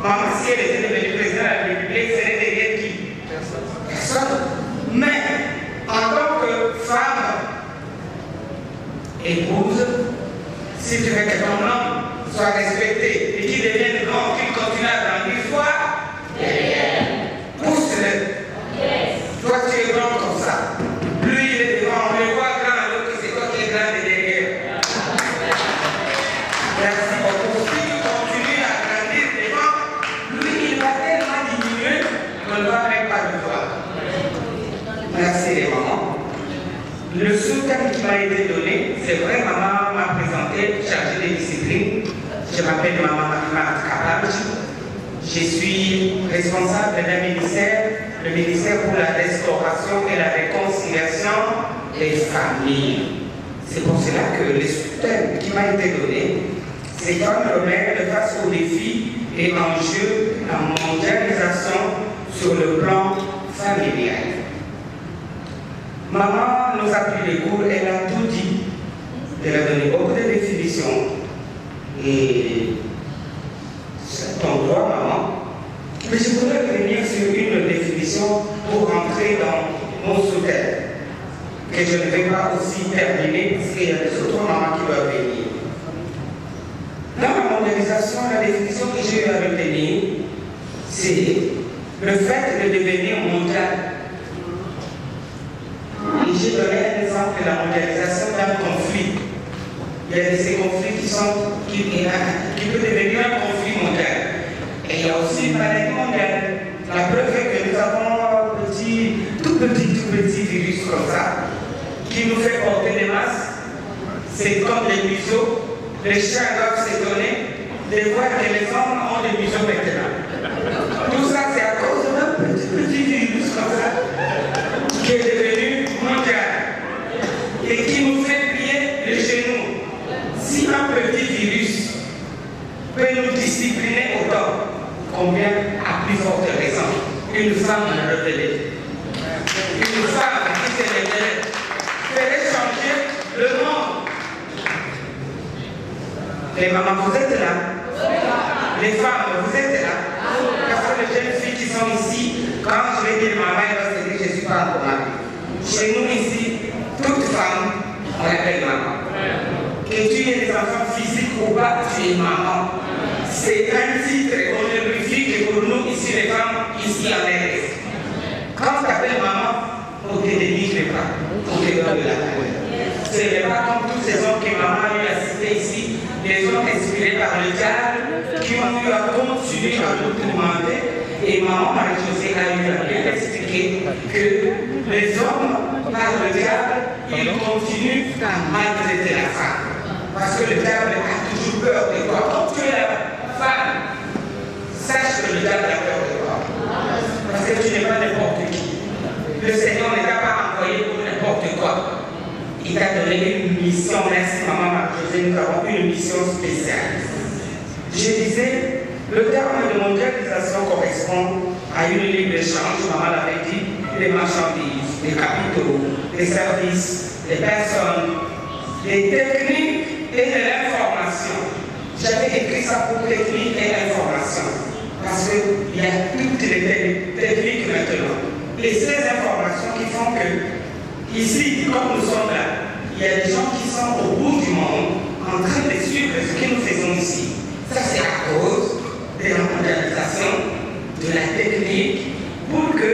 Maman, si elle était devenue présidente de la République, c'est derrière qui? Personne. Mais, en tant que femme, épouse, si tu veux que ton homme soit respecté et qu'il devienne grand, qu'il continue à grandir, pousse-le. Toi, tu es grand comme ça. Lui, il est devant, on le voit grand, alors que c'est toi qui es grand et derrière. Merci beaucoup. Si tu continues à grandir devant, lui, il va tellement diminuer qu'on ne va même pas le voir. Merci les mamans. Le soutien qui m'a été donné, c'est vrai, maman m'a présenté, chargée de discipline. Je m'appelle maman Maman Kapanji. Je suis responsable d'un ministère, le ministère pour la restauration et la réconciliation des familles. C'est pour cela que le soutien qui m'a été donné, c'est comme le maire face aux défis et enjeux de la mondialisation sur le plan familial. Maman nous a pris les cours, elle a tout dit. Elle a donné beaucoup de définitions. Et c'est ton droit, maman. Mais je voudrais revenir sur une définition pour rentrer dans mon soutien. Que je ne vais pas aussi terminer parce qu'il y a des autres mamans qui doivent venir. Dans la mondialisation, la définition que j'ai eu à retenir, c'est le fait de devenir mondial. Et j'ai donné un exemple de la mondialisation d'un conflit. Il y a de ces conflits qui peuvent devenir un conflit mondial. Et il y a aussi une maladie mondiale. La preuve est que nous avons un tout petit virus comme ça, qui nous fait porter des masques. C'est comme des museaux. Les chiens doivent s'étonner de voir que les hommes ont des museaux maintenant. Tout ça, c'est à cause d'un petit virus comme ça, qui est devenu mondial. femme révélée. Une femme qui s'est révélée ferait changer le monde. Les mamans, vous êtes là. Les femmes, vous êtes là. Parce que les jeunes filles qui sont ici, quand je vais dire maman, elle va se dire je ne suis pas encore mariée. Chez nous ici, toute femme, on l'appelle maman. Que tu aies des enfants physiques ou pas, tu es maman. C'est un titre honorifique et pour nous ici, les femmes, ici à l'aise. Quand tu t'appelles maman, on ne te dénigre pas, on te donne de la valeur. Ce n'est pas comme tous ces hommes que maman a eu à citer ici, des hommes inspirés par le diable, qui ont eu à continuer à tout demander. Et maman Marie-Josée a eu à bien expliquer que les hommes, par le diable, ils continuent à maltraiter la femme. Parce que le diable a toujours peur de toi. Quand tu es la femme, sache que le diable a peur de toi. Parce que tu n'es pas n'importe qui. Le Seigneur ne t'a pas envoyé pour n'importe quoi. Il t'a donné une mission. Merci maman Marie-Josée, nous avons une mission spéciale. Je disais, le terme de mondialisation correspond à une libre-échange, maman l'avait dit, des marchandises, des capitaux, des services, des personnes, des techniques et de l'information. J'avais écrit ça pour technique et information, parce qu'il y a toutes les techniques maintenant. Et ces informations qui font que, ici, comme nous sommes là, il y a des gens qui sont au bout du monde en train de suivre ce que nous faisons ici. Ça, c'est à cause de la mondialisation, de la technique, pour que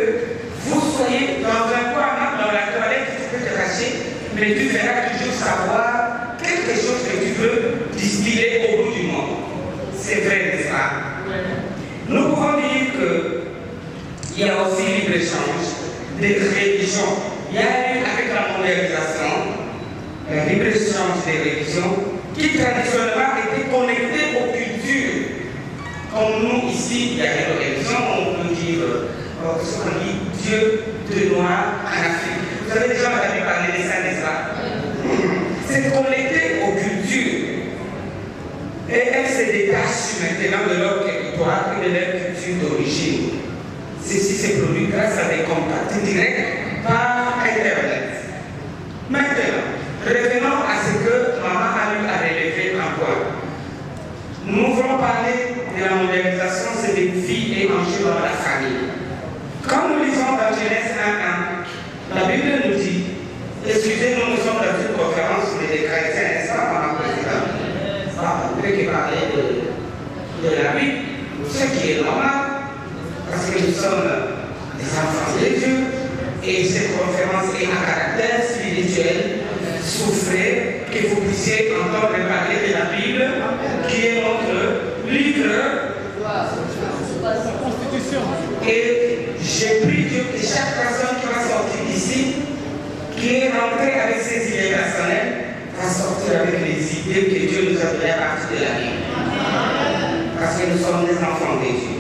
vous soyez dans un coin, dans la toilette, tu peux te cacher, mais tu verras toujours savoir quelque chose que tu veux distiller au bout du monde. C'est vrai, n'est-ce pas? Nous pouvons dire qu'il y a aussi libre-échange des religions. Il y a eu, avec la mondialisation, un libre-échange des religions qui traditionnellement étaient connectés aux cultures. Comme nous, ici, il y a une religion, on peut dire, ce qu'on dit, Dieu de noir en Afrique. Vous avez déjà entendu parler de ça, n'est-ce pas? C'est connecté aux cultures. Et elles se détachent maintenant de leur territoire et de leur culture d'origine. Ceci s'est produit grâce à des contacts directs par Internet. Maintenant, revenons à ce que maman a eu à relever en quoi. Nous voulons parler de la mondialisation, c'est des vies et enjeux dans la famille. Quand nous lisons dans Genèse 1:1, la Bible nous dit, excusez-nous, nous sommes dans une conférence des chrétiens, n'est-ce pas, maman présidente? Vous pouvez parler de la Bible, ce qui est normal, parce que nous sommes des enfants de Dieu, et cette conférence est à caractère spirituel. Souffrez que vous puissiez entendre parler de la Bible, qui est notre livre. Et j'ai pris Dieu que chaque personne qui va sortir d'ici, qui est rentrée avec ses idées personnelles, va sortir avec les idées que Dieu nous a données à partir de la Bible. Parce que nous sommes des enfants de Dieu.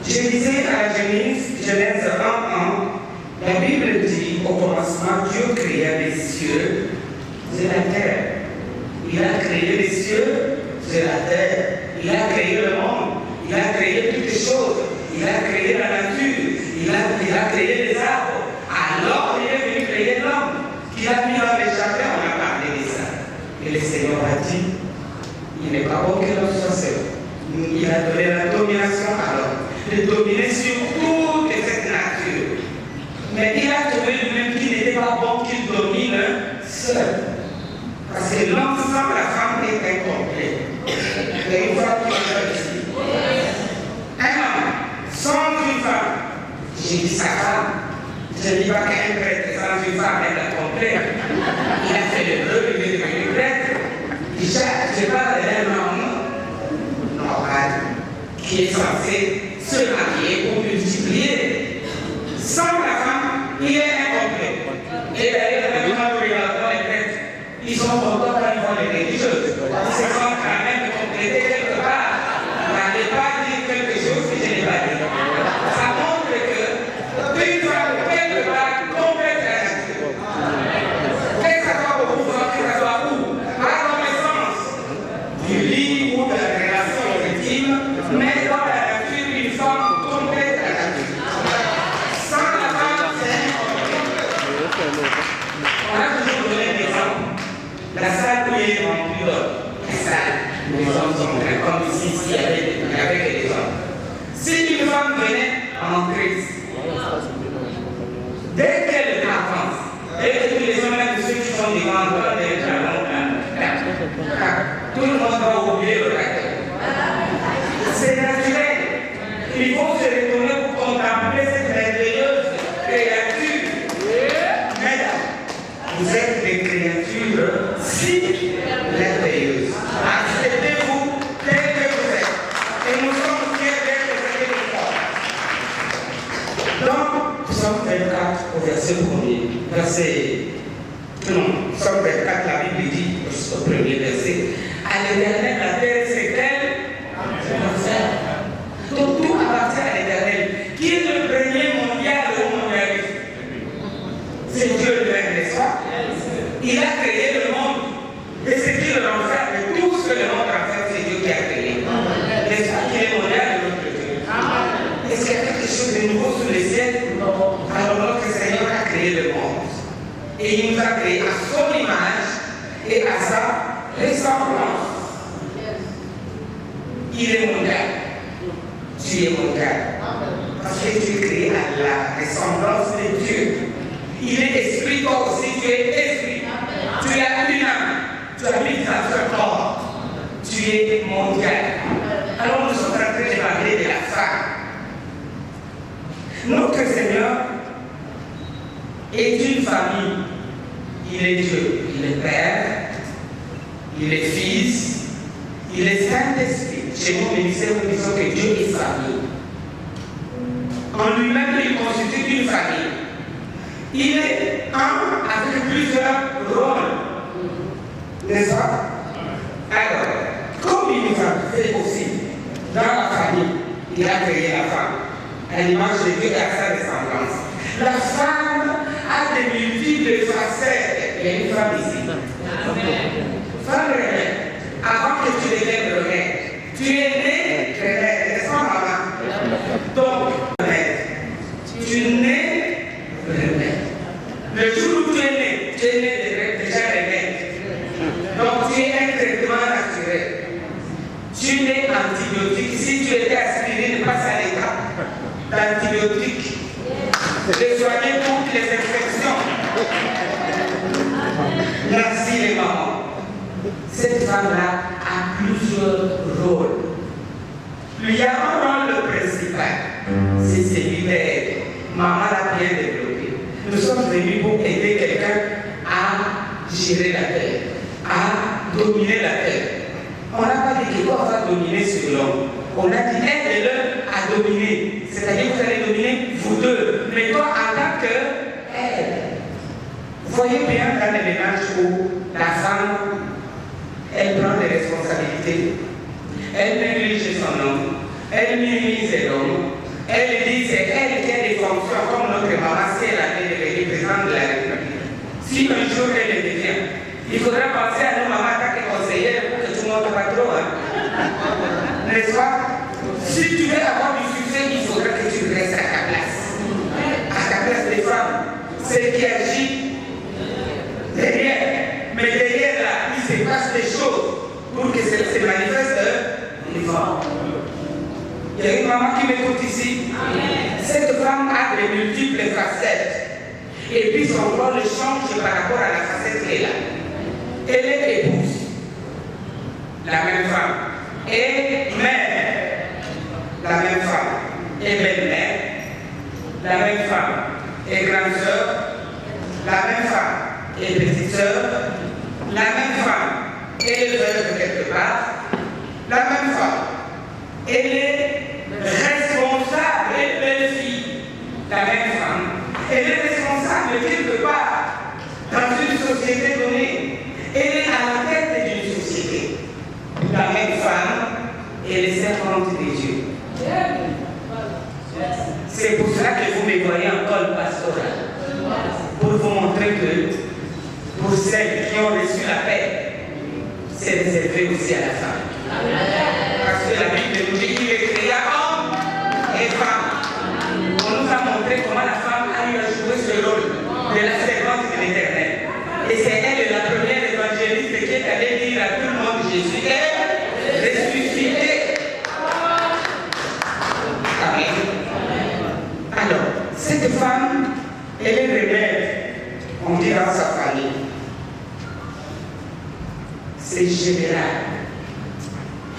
Je disais à Genèse 1:1, la Bible dit au commencement, Dieu créa les cieux et la terre. Il a créé les cieux et la terre. Il a créé le monde. Il a créé toutes les choses. Il a créé la nature. Il a créé les arbres. Alors il est venu créer l'homme. Qu'il a mis dans les jardins, on a parlé de ça. Et le Seigneur a dit, il n'est pas bon que l'homme soit seul. Il a donné la domination à l'homme. De dominer sur toute cette nature. Mais il a trouvé lui-même qu'il n'était pas bon qu'il domine seul. Parce que l'homme sans la femme est incomplet. Et une fois qu'il est ici. Un homme sans une femme, j'ai dit sa femme. Je ne dis pas qu'un prêtre sans une femme est incomplet. Il a fait le bleu, il est devenu prêtre. Déjà, je parle d'un homme normal qui est censé se marier pour multiplier. Sans la femme, il est incomplet. Et d'ailleurs, maintenant, nous regardons les prêtres, ils sont contents quand ils voient les religieuses. Ils se sentent quand même complétés quelque part. N'allez pas dire quelque chose que je n'ai pas dit. Ça montre que une femme, quelque part, complète la nature. Que ça soit au pouvoir, que ça soit où, à la connaissance du lit ou de la relation intime, mais dans la nature, une femme complète la nature. est rempli d'ordre. Et ça, les hommes sont grands. Comme ici, il y avait que des hommes. Si une femme venait en crise, dès qu'elle avance, dès que tous les hommes, même ceux qui sont devant toi, tout le monde va oublier le règle. C'est naturel. Il faut se retourner pour contempler cette merveilleuse créature. Mesdames, vous êtes des créatures si merveilleuses. Acceptez-vous tel que vous êtes. Et nous sommes fiers d'être des femmes. Donc, Psaume 24 au verset 1er. Psaume 24, la Bible dit, au premier verset, à l'Éternel, la terre s'ételle. Donc tout appartient à l'Éternel, qui est le premier mondial au mondialisme. C'est Dieu lui-même, n'est-ce pas? Il a créé le monde. Et c'est qui le renfert de tout ce que le monde a fait, c'est Dieu qui a créé. N'est-ce pas qu'il est mondial de notre Dieu? Est-ce qu'il y a quelque chose de nouveau sous les ciels? Alors notre Seigneur a créé le monde. Et il nous a créé à son image et à sa ressemblance. Il est mondial. Tu es mondial. Parce que tu es créé à la ressemblance de Dieu. Il est esprit, toi aussi tu es esprit. Tu as une âme. Tu habites dans ce corps. Tu es mondial. Alors nous sommes en train de parler de la femme. Notre Seigneur est une famille. Il est Dieu. Il est Père. Il est Fils. Il est Saint-Esprit. Chez nous, nous disons que Dieu est famille. En lui-même, il constitue une famille. Il est un avec plusieurs rôles. N'est-ce pas? Alors, comme il nous a fait aussi dans la famille, il a créé la femme à l'image de Dieu et à sa ressemblance. La femme a des multiples facettes. Il y a une femme ici. Femme remède. Avant que tu deviennes remède, tu es né remède, n'est-ce pas, maman? Donc, remède. Tu es né remède. Le jour où tu es né déjà remède. Donc, tu es un traitement naturel. Tu es antibiotique. Si tu étais aspirine, passe à l'état d'antibiotique. De soigner toutes les infections. Merci les mamans. Cette femme-là a plusieurs rôles. Il y a un rôle principal, c'est celui d'aider. Maman l'a bien développé. Nous sommes venus pour aider quelqu'un à gérer la terre, à dominer la terre. On n'a pas dit que toi va dominer sur l'homme. On a dit aide-le à dominer. C'est-à-dire que vous allez dominer vous deux. Mais toi, en tant qu'aide. Vous voyez bien dans les ménages où la femme, elle prend des responsabilités. Elle néglige son homme. Elle minimise l'homme. Elle dit c'est elle qui a des fonctions comme notre maman si elle avait devenu présidente de la République. Si un jour elle le devient, il faudra penser à nos mamans en tant que conseillères pour que tout le monde ne pas trop. N'est-ce pas? Si tu veux avoir du succès, il faudra que tu restes à ta place. À ta place des femmes. C'est qui agit derrière. Mais derrière là, il se passe des choses pour que ça se manifeste devant. Il y a une maman qui m'écoute ici. Cette femme a des multiples facettes. Et puis son rôle change par rapport à la facette qu'elle a. Elle est épouse, la même femme. Et mère, la même femme. Et belle-mère, la même femme. Et grande sœur, la même femme. Et petite sœur, la même femme. Et veuve quelque part, la même femme. Elle est responsable et belle-fille, la même femme. Elle est responsable quelque part dans une société donnée. Elle est à la tête d'une société. La même femme, elle est servante de Dieu. C'est pour cela que vous me voyez en col pastoral. Pour vous montrer que pour celles qui ont reçu la paix, c'est réservé aussi à la femme. Parce que la Bible nous dit qu'il est créé homme et femme. On nous a montré comment la femme a eu à jouer ce rôle de la servante de l'Éternel. Et c'est elle la première évangéliste qui est allée dire c'est général.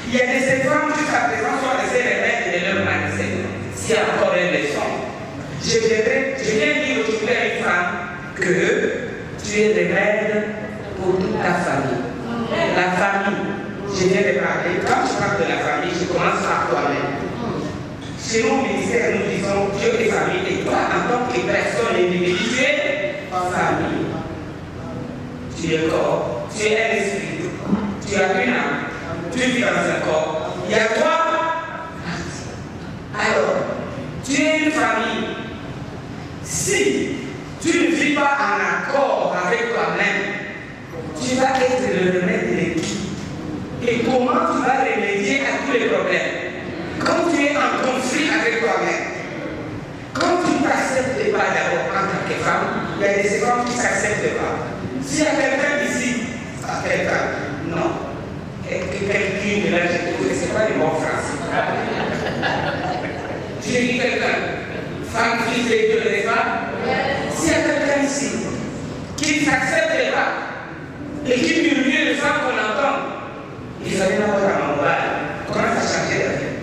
Il y a des femmes jusqu'à présent sont restées les maîtres de leur magasin. S'il y a encore une leçon. Je viens dire aujourd'hui à une femme que tu es remède pour toute ta famille. La famille, je viens de parler. Quand je parle de la famille, je commence par toi-même. Chez nous, au ministère, nous disons Dieu et famille. Et toi, en tant que personne individuelle, famille. Tu es corps, tu es un esprit, tu as une âme, tu vis dans un corps. Il y a toi. Alors, tu es une famille. Si tu ne vis pas en accord avec toi-même, tu vas être le remède de qui? Et comment tu vas remédier à tous les problèmes? Quand tu es en conflit avec toi-même, quand tu ne t'acceptes pas d'abord en tant que femme, il y a des femmes qui ne s'acceptent pas. S'il y a quelqu'un ici, non, quelqu'un là, je trouve que ce n'est pas le bon français. J'ai dit quelqu'un, femme, fils et Dieu, les femmes. S'il y a quelqu'un ici qui ne s'accepte pas et qui murmure les femmes qu'on entend, il fallait n'avoir à mon comment ça changer la vie?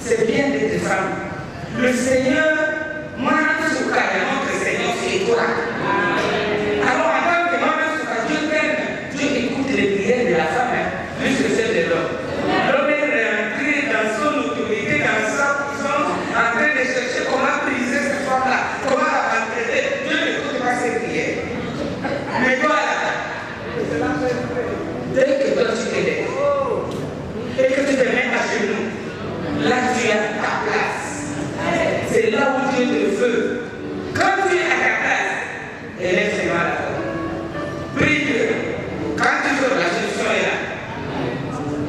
C'est bien d'être femme. Le Seigneur, moi, je carrément que le Seigneur, c'est toi. Alors, en tant que moi, Dieu t'aime. Dieu écoute les prières de la femme, plus que celles de l'homme. L'homme est rentré dans son autorité, dans sa puissance, en train de chercher comment briser cette femme-là, comment la maltraiter. Dieu n'écoute pas ses prières. Mais toi, là, dès que toi tu t'élèves et que tu te mets à genoux, là tu as ta place. C'est là où Dieu te veut. Quand tu es à ta place, élève-toi à la porte. Prie Dieu. Quand tu veux, la solution est là.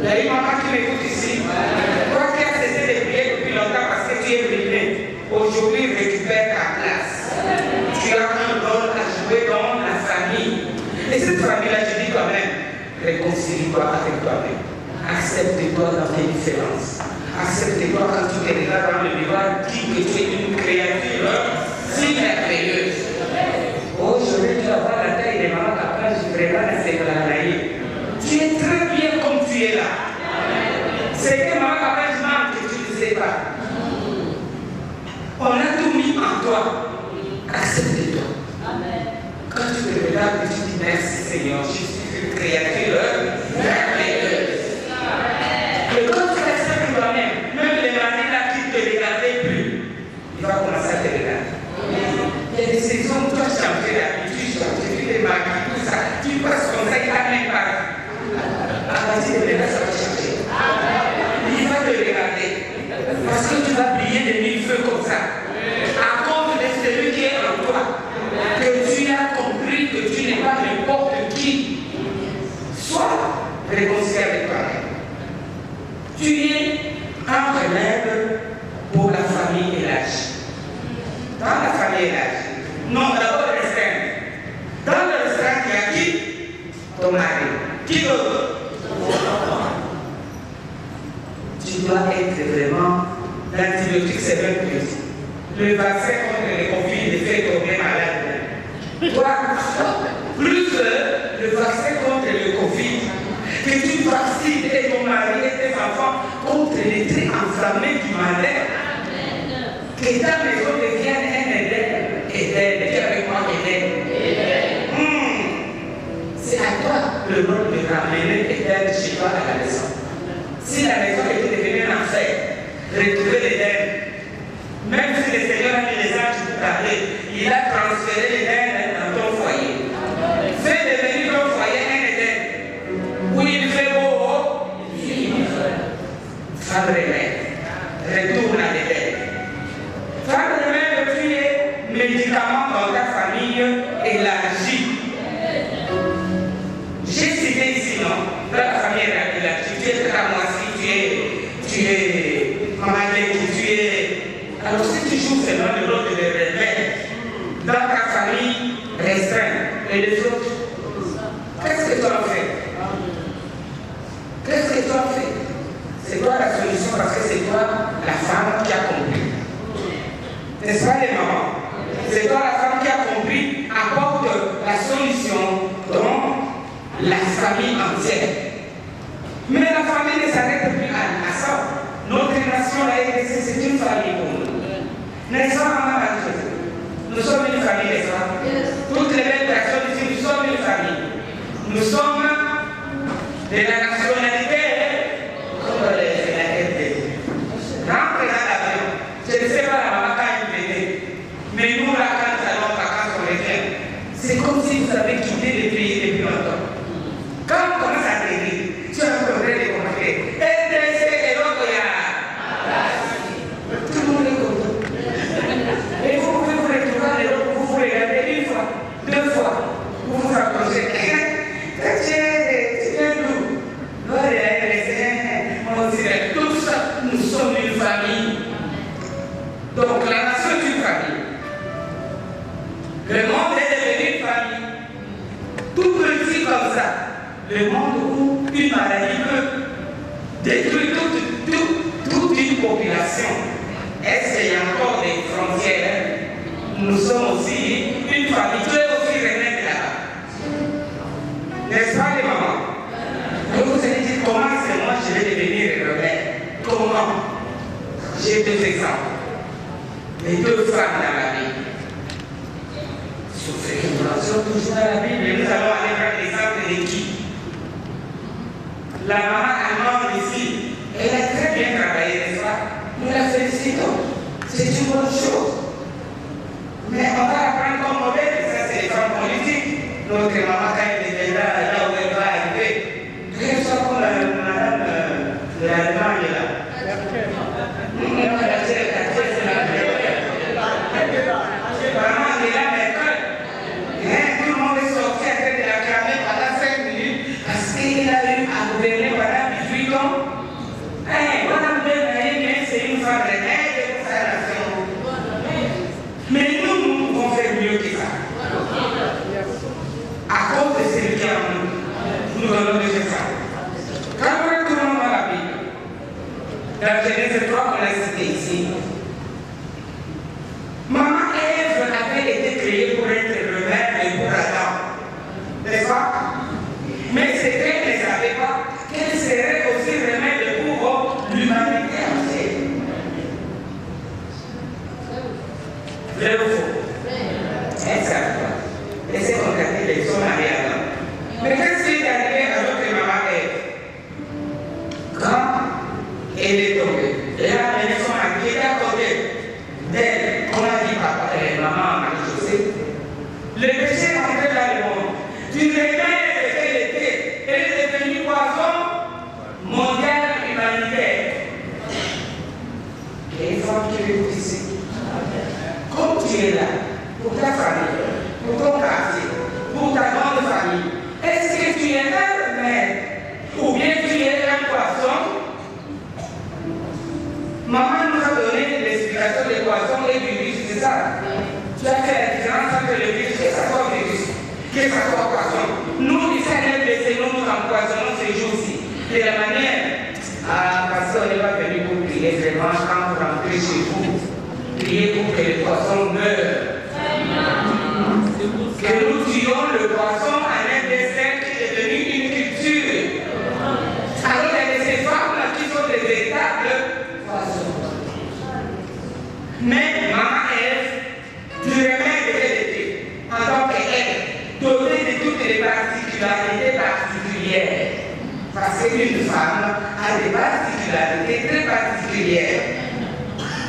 Il y a une maman qui m'écoute ici. Toi qui as cessé de prier depuis longtemps parce que tu es brimé, aujourd'hui récupère ta place. Tu as un rôle à jouer dans la famille. Et cette famille-là, je dis quand même, réconcilie-toi avec toi-même. Accepte-toi dans tes différences. Accepte-toi quand tu te regardes dans le miroir, dis que tu es une créature si merveilleuse. Oh, j'aurais dû avoir la taille de maman capable, je vraiment la séclanaïe. Tu es très bien comme tu es là. C'est que maman capable manque que tu ne sais pas. On a tout mis en toi. Accepte-toi. Quand tu te regardes, tu dis merci Seigneur, je suis une créature merveilleuse. Et quand tu acceptes toi-même, même les maris là qui ne te regardaient plus, il va commencer à te regarder. Il y a des saisons où tu as changé d'habitude, tu fais des maquilles, tout ça, tu passes comme ça, il t'a même pas. À partir de là, ça va changer. Il va te regarder. Parce que tu vas briller de mille feux comme ça. À cause de celui qui est en toi. Que tu as compris que tu n'es pas n'importe qui. Sois réconcilié avec toi-même. Tu es un remède pour la famille et l'âge. Dans la famille et l'âge. Non, d'abord le restreint. Dans le restreint, il y a qui? Ton mari. Qui d'autre? Tu dois être vraiment l'antibiotique, c'est même plus. Le vaccin contre les Covid il fait tomber malade. Toi, plus le vaccin contre le Covid, que tu vaccines et ton mari et tes enfants contre les traits enflammés du malheur. Que ta maison devienne un Éden. Éden, dis avec moi Éden. C'est à toi le rôle de ramener Éden chez toi à la maison. Si la maison était devenue un enfer, retrouver l'Éden. Même si le Seigneur a mis les anges pour parler, il a transféré l'Éden dans ton foyer. Fais devenir ton foyer un Éden. Où il fait beau, femme remède. Retourne à l'Éden. Femme remède, tu es médicament dans ta famille élargie. J'ai cité ici, non? Dans la famille élargie, tu es Tamoisi, tu es Mamaleki, tu es. Alors si tu joues seulement le rôle de remède dans ta famille la famille entière. Mais la famille ne s'arrête plus à ça. Notre nation, la RDC, c'est une famille pour nous. N'est-ce pas, maman Marie-Josée? Nous sommes une famille, n'est-ce pas? Toutes les belles personnes ici, nous sommes une famille. Nous sommes de la nationalité comme la RDC. Rentrez dans l'avion. Je ne sais pas la maman quand il venait. Mais nous, là, quand nous allons en vacances, on revient. C'est comme si vous avez quitté le pays depuis longtemps. Quand on commence à t'aider, tu as un vrai de commenter. RDC et l'autre, il y a. Tout le monde est content. Et vous pouvez vous retrouver, vous vous regardez une fois, deux fois, vous vous approchez. Tu viens d'où? Tout ça, nous sommes une famille. Donc la nation est une famille. Le monde est devenu une famille. Tout petit comme ça. Le monde où une maladie peut détruire toute une population. Est-ce qu'il y a encore des frontières? Nous sommes aussi une famille. Tu es aussi remède là-bas. N'est-ce pas les mamans? Donc vous allez dire comment c'est moi je vais devenir rebelle? Comment? J'ai deux exemples. Les deux femmes dans la Bible. Sur ce que nous lançons toujours dans la Bible, nous allons aller prendre l'exemple de qui? La maman allemande ici, elle a très bien travaillé, n'est-ce pas? Nous la félicitons. C'est une bonne chose. Mais on va apprendre comme modèle, ça c'est les femmes politiques. Notre maman, quand elle deviendra là où elle va arriver, qu'elle soit comme la madame de l'Allemagne là. Vraiment, elle est là, mais tout le monde est sorti à tête de la caméra pendant 5 minutes parce qu'il a eu à gouverner pendant 18 ans. Madame Bernard, c'est une femme remède pour sa nation. Mais nous pouvons faire mieux que ça. À cause de celui qui est en nous, nous allons déjà ça. Quand nous retournons dans la Bible, dans Genèse 3, on l'a cité ici, maman Ève avait été créée pour être remède pour Adam. N'est-ce pas? Mais c'est qu'elle ne savait pas qu'elle serait aussi remède pour l'humanité entière. Vrai ou faux? Exactement. Laissez contacter les hommes mariés à Adam. Mais qu'est-ce qui est arrivé à notre maman Ève? Quand elle est tombée, elle a amené son mari qui était à côté d'elle. On a dit papa et maman Marie-Josée. Le péché est entré dans le monde. Tu remets ce qu'elle était. Elle est devenue poison mondial humanitaire. Et une femme qui est ici. Comme tu es là, pour ta famille, pour ton quartier, pour ta grande famille, est-ce que tu es un remède ou bien tu es un poisson? Maman nous a donné l'explication des poissons et du virus, c'est ça. Tu as fait la différence entre le virus, que ça soit virus, que ça soit poisson. Nous, ici à l'NBC, nous empoisonnons ces jours-ci. De la manière, parce qu'on n'est pas venu pour prier vraiment quand vous rentrez chez vous. Priez pour que les poissons meurent. Que nous tuons le poisson en un dessin qui est devenu une culture. Alors il y a ces femmes-là qui sont des véritables poissons. Mais maman Ève, du remède qu'elle était, en tant qu'elle, dotée de toutes les particularités particulières. Parce qu'une femme a des particularités très particulières.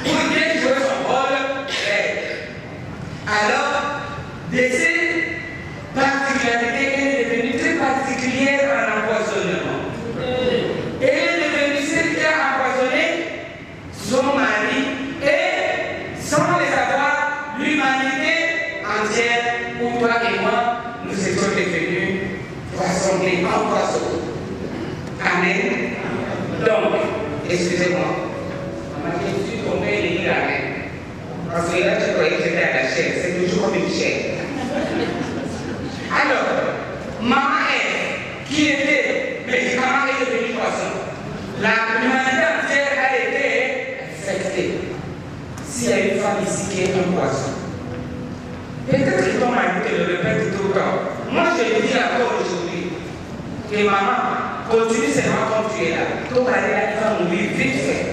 Pour bien jouer son rôle, alors, de ces particularités, elle est devenue très particulière en empoisonnement. Elle est devenue celle qui a empoisonné son mari et, sans les avoir, l'humanité entière, où toi et moi, nous étions devenus poissonnés en poisson. Amen. Donc, excusez-moi. Je suis tombé et il a rien. Parce que là, tu croyais que j'étais à la chair. C'est toujours comme une chair. Alors, maman Ève, qui était médicament est devenue poisson. L'humanité entière a été infectée. S'il y a une femme ici qui est un poisson, peut-être que ton mari te le répète tout le temps. Moi, je le dis encore aujourd'hui. que maman, continue seulement comme tu es là. Ton mari là, il va mourir vite fait.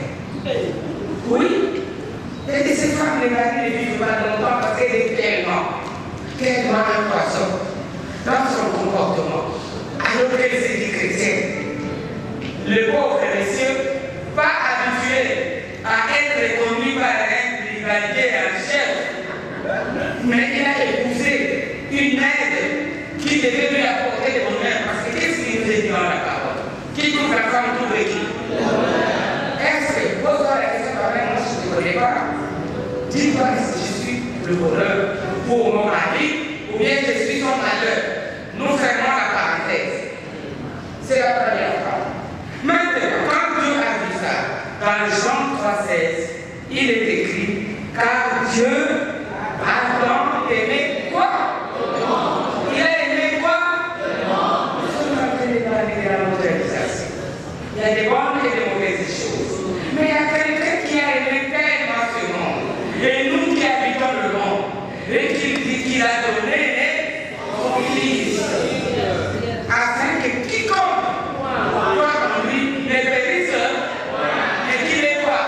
Oui. Et ces femmes, les maris ne vivent pas longtemps parce qu'elle est tellement un poisson dans son comportement. Alors qu'elle se dit chrétienne. Le pauvre monsieur, pas habitué à être conduit par un brigadier en chef, mais il a épousé une aide qui devait lui apporter le bonheur. Parce que qu'est-ce qu'il nous a dit dans la parole? Qui trouve la femme trouve qui? Est-ce que, pose-toi la question par moi, je ne te connais pas. Dis-toi, est-ce que je suis le bonheur pour mon mari ou bien je suis son malheur? Nous fermons la parenthèse. C'est la première fois. Maintenant, quand Dieu a dit ça, dans Jean 3,16, il est écrit, car Dieu a tant aimé quoi? Il a aimé quoi? Nous sommes en train de parler de la mondialisation. Il y a des bonnes et des mauvaises choses. Mais il y a quelqu'un qui a aimé tellement ce monde. Et nous qui habitons le monde, et qui dit qu'il a donné son Fils, afin que quiconque croit en lui ne périsse, et qu'il est quoi?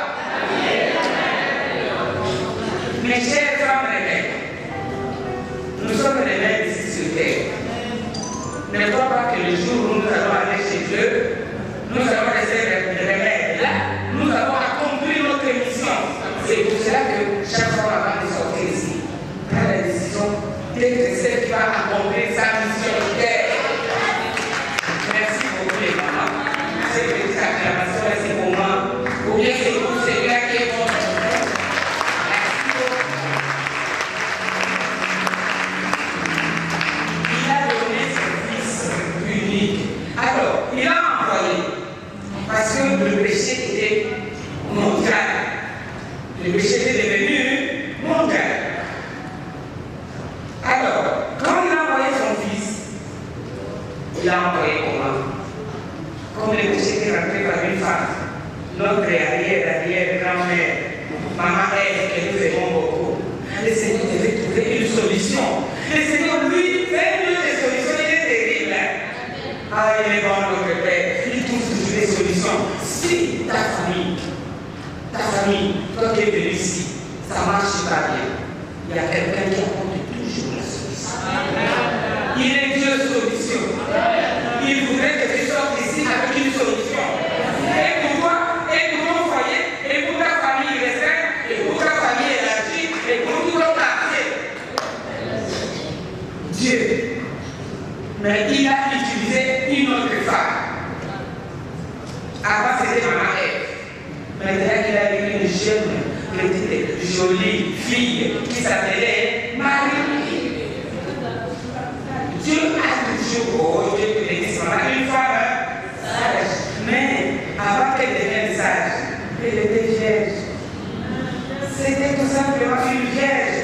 Mes chers femmes et mères, nous sommes les mêmes ici sur terre. Ne crois pas que le jour où nous allons aller chez Dieu, nous allons rester les remèdes. Là, nous avons accompli notre mission. C'est pour cela que chaque fois avant de sortir ici, prends la décision d'être celle qui va accomplir sa mission de terre. Merci beaucoup les mamans. Ces petites acclamations, c'est pour moi. Ou bien c'est pour celui-là qui est bon. Il a donné son Fils unique. Alors, il a envoyé. Parce que le péché était mondial. Le péché était devenu mondial. Alors, quand il a envoyé son Fils, il a envoyé comment? Comme le péché était rentré par une femme, notre arrière-grand-mère, maman Ève, que nous aimons beaucoup, le Seigneur devait trouver une solution. Le Seigneur, lui, fait une solution, il est terrible. Hein? Ah, il est bon, notre Père. Il trouve toujours des solutions. Si ta famille, toi qui es venu ici, ça ne marche pas bien, il y a quelqu'un qui apporte toujours la solution. Il est Dieu solution. Il voudrait que tu sortes ici avec une solution. Et pour toi, et pour ton foyer, et pour ta famille restreinte, et pour ta famille élargie, et pour tout ton quartier. Dieu. Mais il a utilisé une autre femme. Avant, c'était maman Ève. Maintenant, il a eu une jeune, petite, jolie fille qui s'appelait Marie. Dieu a toujours, Dieu te dit, une femme sage. Mais avant qu'elle devienne sage, elle était vierge. C'était tout simplement une vierge.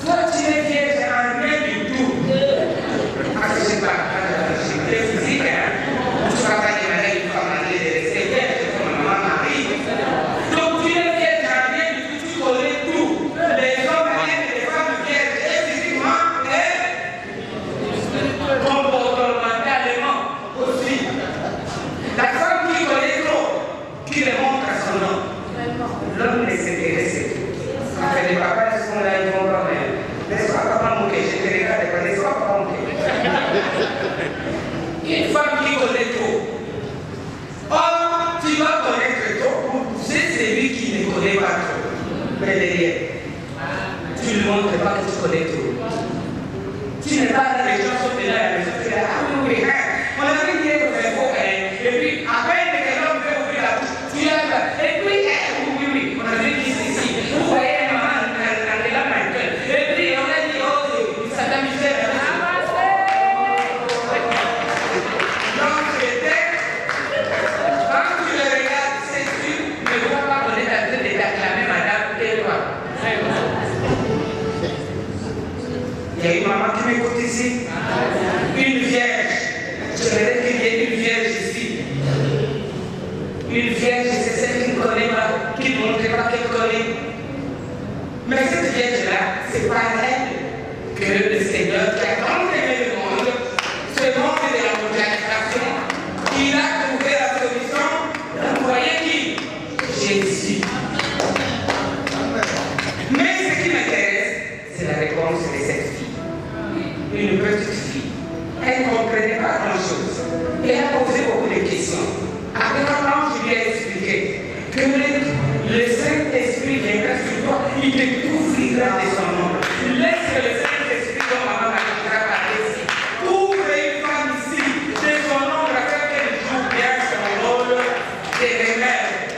Toi, tu es vierge en rien du tout. Ah, je ne sais pas, c'est physique, hein. Tu ne vas pas demander une femme à rester vierge comme maman Marie. Donc, tu es vierge en rien du tout, tu connais tout. Les hommes et les femmes vierges, et physiquement, et comportementalement aussi. La femme qui connaît trop, qui le montre à son homme. L'homme ne s'intéresse tout. Quand les papas sont là, ils vont voir, n'est-ce pas, papa mon je te regarde pas, n'est-ce pas, papa mon Une femme qui connaît trop. Or, tu vas connaître trop, c'est celui qui ne connaît pas trop. Mais derrière, tu ne montres pas que tu connais trop. Tu n'es pas là, les gens sont là, à la maison, tu es là, ah oui, oui, on a dit qu'il faut faire faux, et puis, à peine que l'homme veut ouvrir la bouche, tu es là, et puis, oui, oui, on a dit qu'il c'est ici, vous voyez, maman, elle a ma gueule, et puis, on a dit, oh, ça t'amusait, donc, quand tu le regardes, c'est sûr, ne vois pas qu'on est en train de t'acclamer, madame, et toi. Il y a une maman qui m'écoute ici. Une vierge. Je voudrais qu'il y ait une vierge ici. Une vierge, c'est celle qui ne connaît pas, qui ne montre pas qu'elle connaît. Mais cette vierge-là, c'est par elle que le Seigneur qui a tant aimé le monde, ce monde de la mondialisation, fille. Elle ne comprenait pas grand-chose. Elle a posé beaucoup de questions. Après, quand je lui ai expliqué que le Saint-Esprit viendra sur toi, il te couvrira de son nom. Laisse que le Saint-Esprit dont maman m'a dit parler ici. Ouvre une femme ici, de son ombre, afin qu'elle joue bien son rôle de remède.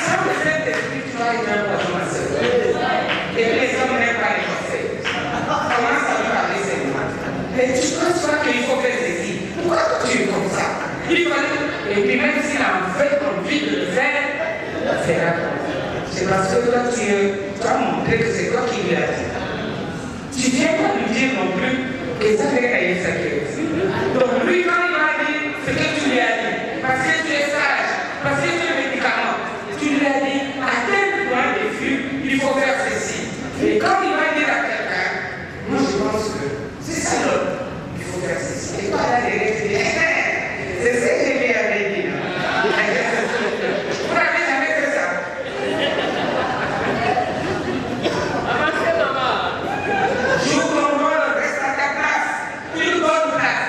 Sans le Saint-Esprit, tu vas être un poisson à ce et les hommes n'aiment pas les conseils. Comment ça va parler seulement? Mais tu ne penses pas qu'il faut faire ceci? Pourquoi tu es comme ça? Il fallait. Et puis même s'il a en fait envie de le faire, c'est parce que toi tu as montré que c'est toi qui lui as dit. Tu ne viens pas lui dire non plus que ça fait cahier sa crise. Donc lui quand il va dire ce que tu lui as dit, parce que tu es sage, parce que tu es médicament, tu lui as dit à tel point de vue, il faut faire ceci. Et quand il va dire à quelqu'un, moi je pense que c'est ça l'autre, il faut faire ceci. Et toi là derrière tu dis, c'est ce que je lui avais dit. Vous n'avez jamais fait ça. Joue ton rôle, reste à ta place. Une bonne place.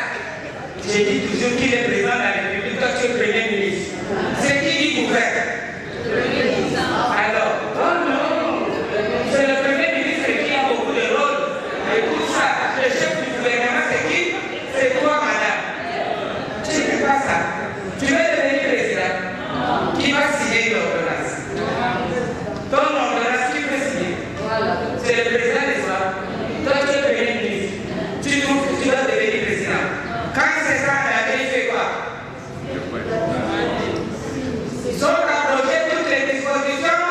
J'ai dit toujours qu'il est président de la République, toi tu es premier ministre. C'est qui dit gouverne? Alors, oh non, c'est le premier ministre qui a beaucoup de rôles. Et tout ça, le chef du gouvernement, c'est qui? C'est toi, madame. Tu ne fais pas ça. Tu veux devenir président. Qui va signer une ordonnance? Ton ordonnance, qui peut signer? C'est le président de soi. Toi, tu es premier ministre. Tu trouves que tu dois devenir président. Quand c'est ça, la vie fait quoi? Ils sont abrogés toutes les dispositions.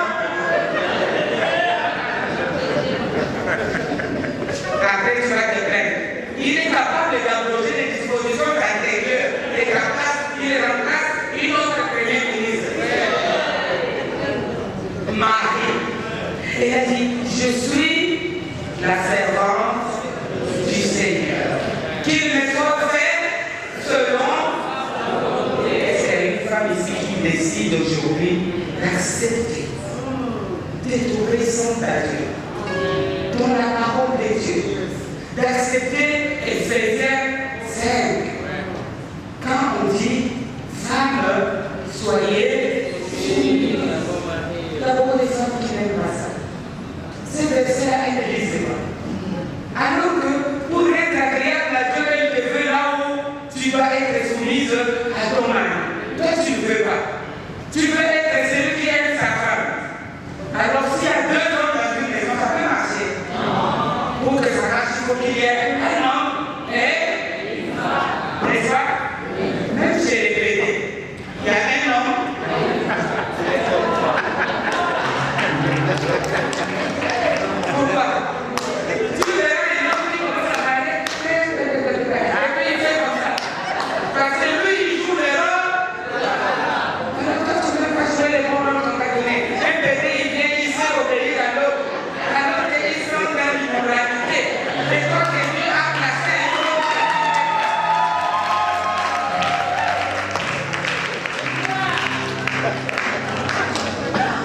Après, tu vas te plaindre. Il est capable d'abroger les dispositions antérieures. Il remplace une autre première ministre. Marie. Elle a dit, je suis la servante du Seigneur. Qu'il me soit fait selon. Et c'est une femme ici qui décide aujourd'hui d'accepter, d'être obéissante à Dieu, dans la parole de Dieu, d'accepter Éphésiens 5. Quand on dit femme, soyez unis. D'abord les femmes qui n'aiment pas ça. Ce verset a été décevant. Alors que pour être agréable à Dieu, il te veut là où tu vas être soumise à ton mari. Toi, tu ne veux pas. Tu veux être celui qui aime sa femme. Alors s'il y a deux hommes dans une maison, ça peut marcher. Pour que ça marche, il faut qu'il y ait un homme et une femme. N'est-ce pas? Même chez les chrétiens, il y a un homme. Pourquoi? Tu verras un homme qui commence à parler, et puis il fait comme ça. Parce que lui, il joue le rôle. Alors toi, tu ne veux pas jouer les bons rôles qu'on t'a donné. Un bébé, il vient, il sait obéir à l'autre. Alors qu'ils sont dans l'immoralité. Et toi, que Dieu a placé un autre.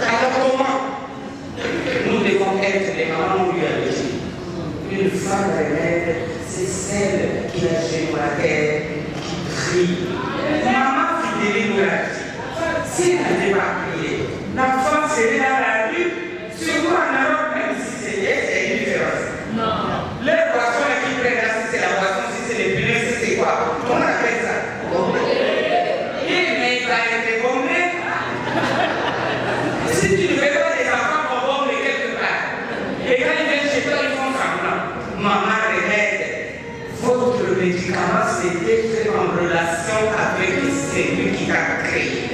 Alors comment nous devons être les mamans lui a dit? Une femme remède, c'est celle qui a genou à terre, qui prie. Maman fidèle nous l'a dit. Si elle n'avait pas prié, l'enfant serait dans la rue, surtout en Europe, même si c'est une différence. Non. Les boissons qui prennent là, si c'est la boisson, si c'est les pneus, si c'est quoi? Comment on appelle ça? Mais il va être bombé. Si tu ne veux pas des enfants qu'on bombe quelque part, et quand ils viennent chez toi, ils font semblant. Maman remède. Votre médicament, c'est d'être en relation avec celui qui t'a créé.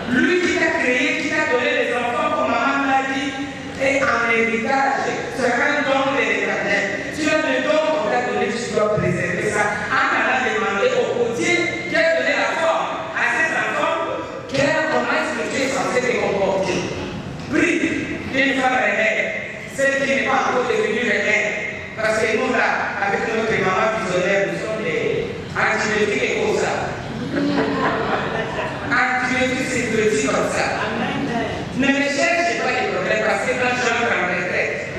Lui qui t'a créé, qui t'a donné les enfants, comme maman l'a dit, et en héritage, c'est un don de l'Éternel. Tu as le don qu'on t'a donné, tu dois préserver ça en allant demander au potier qui a donné la forme à ses enfants, comment est-ce que tu es censé te comporter. Prie, une femme remède, celle qui n'est pas encore devenue remède. Parce que nous là, avec notre maman visionnaire, nous sommes des antibiotiques et comme ça. Antibiotiques, c'est petit comme ça. Ne me cherchez pas les problèmes parce que quand j'entre en retraite,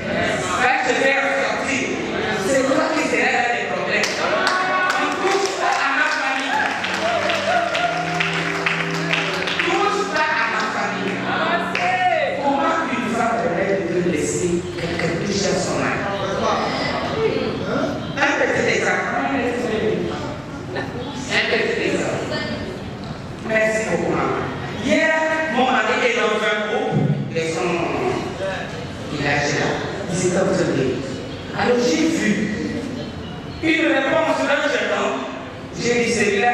J'ai dit celui-là,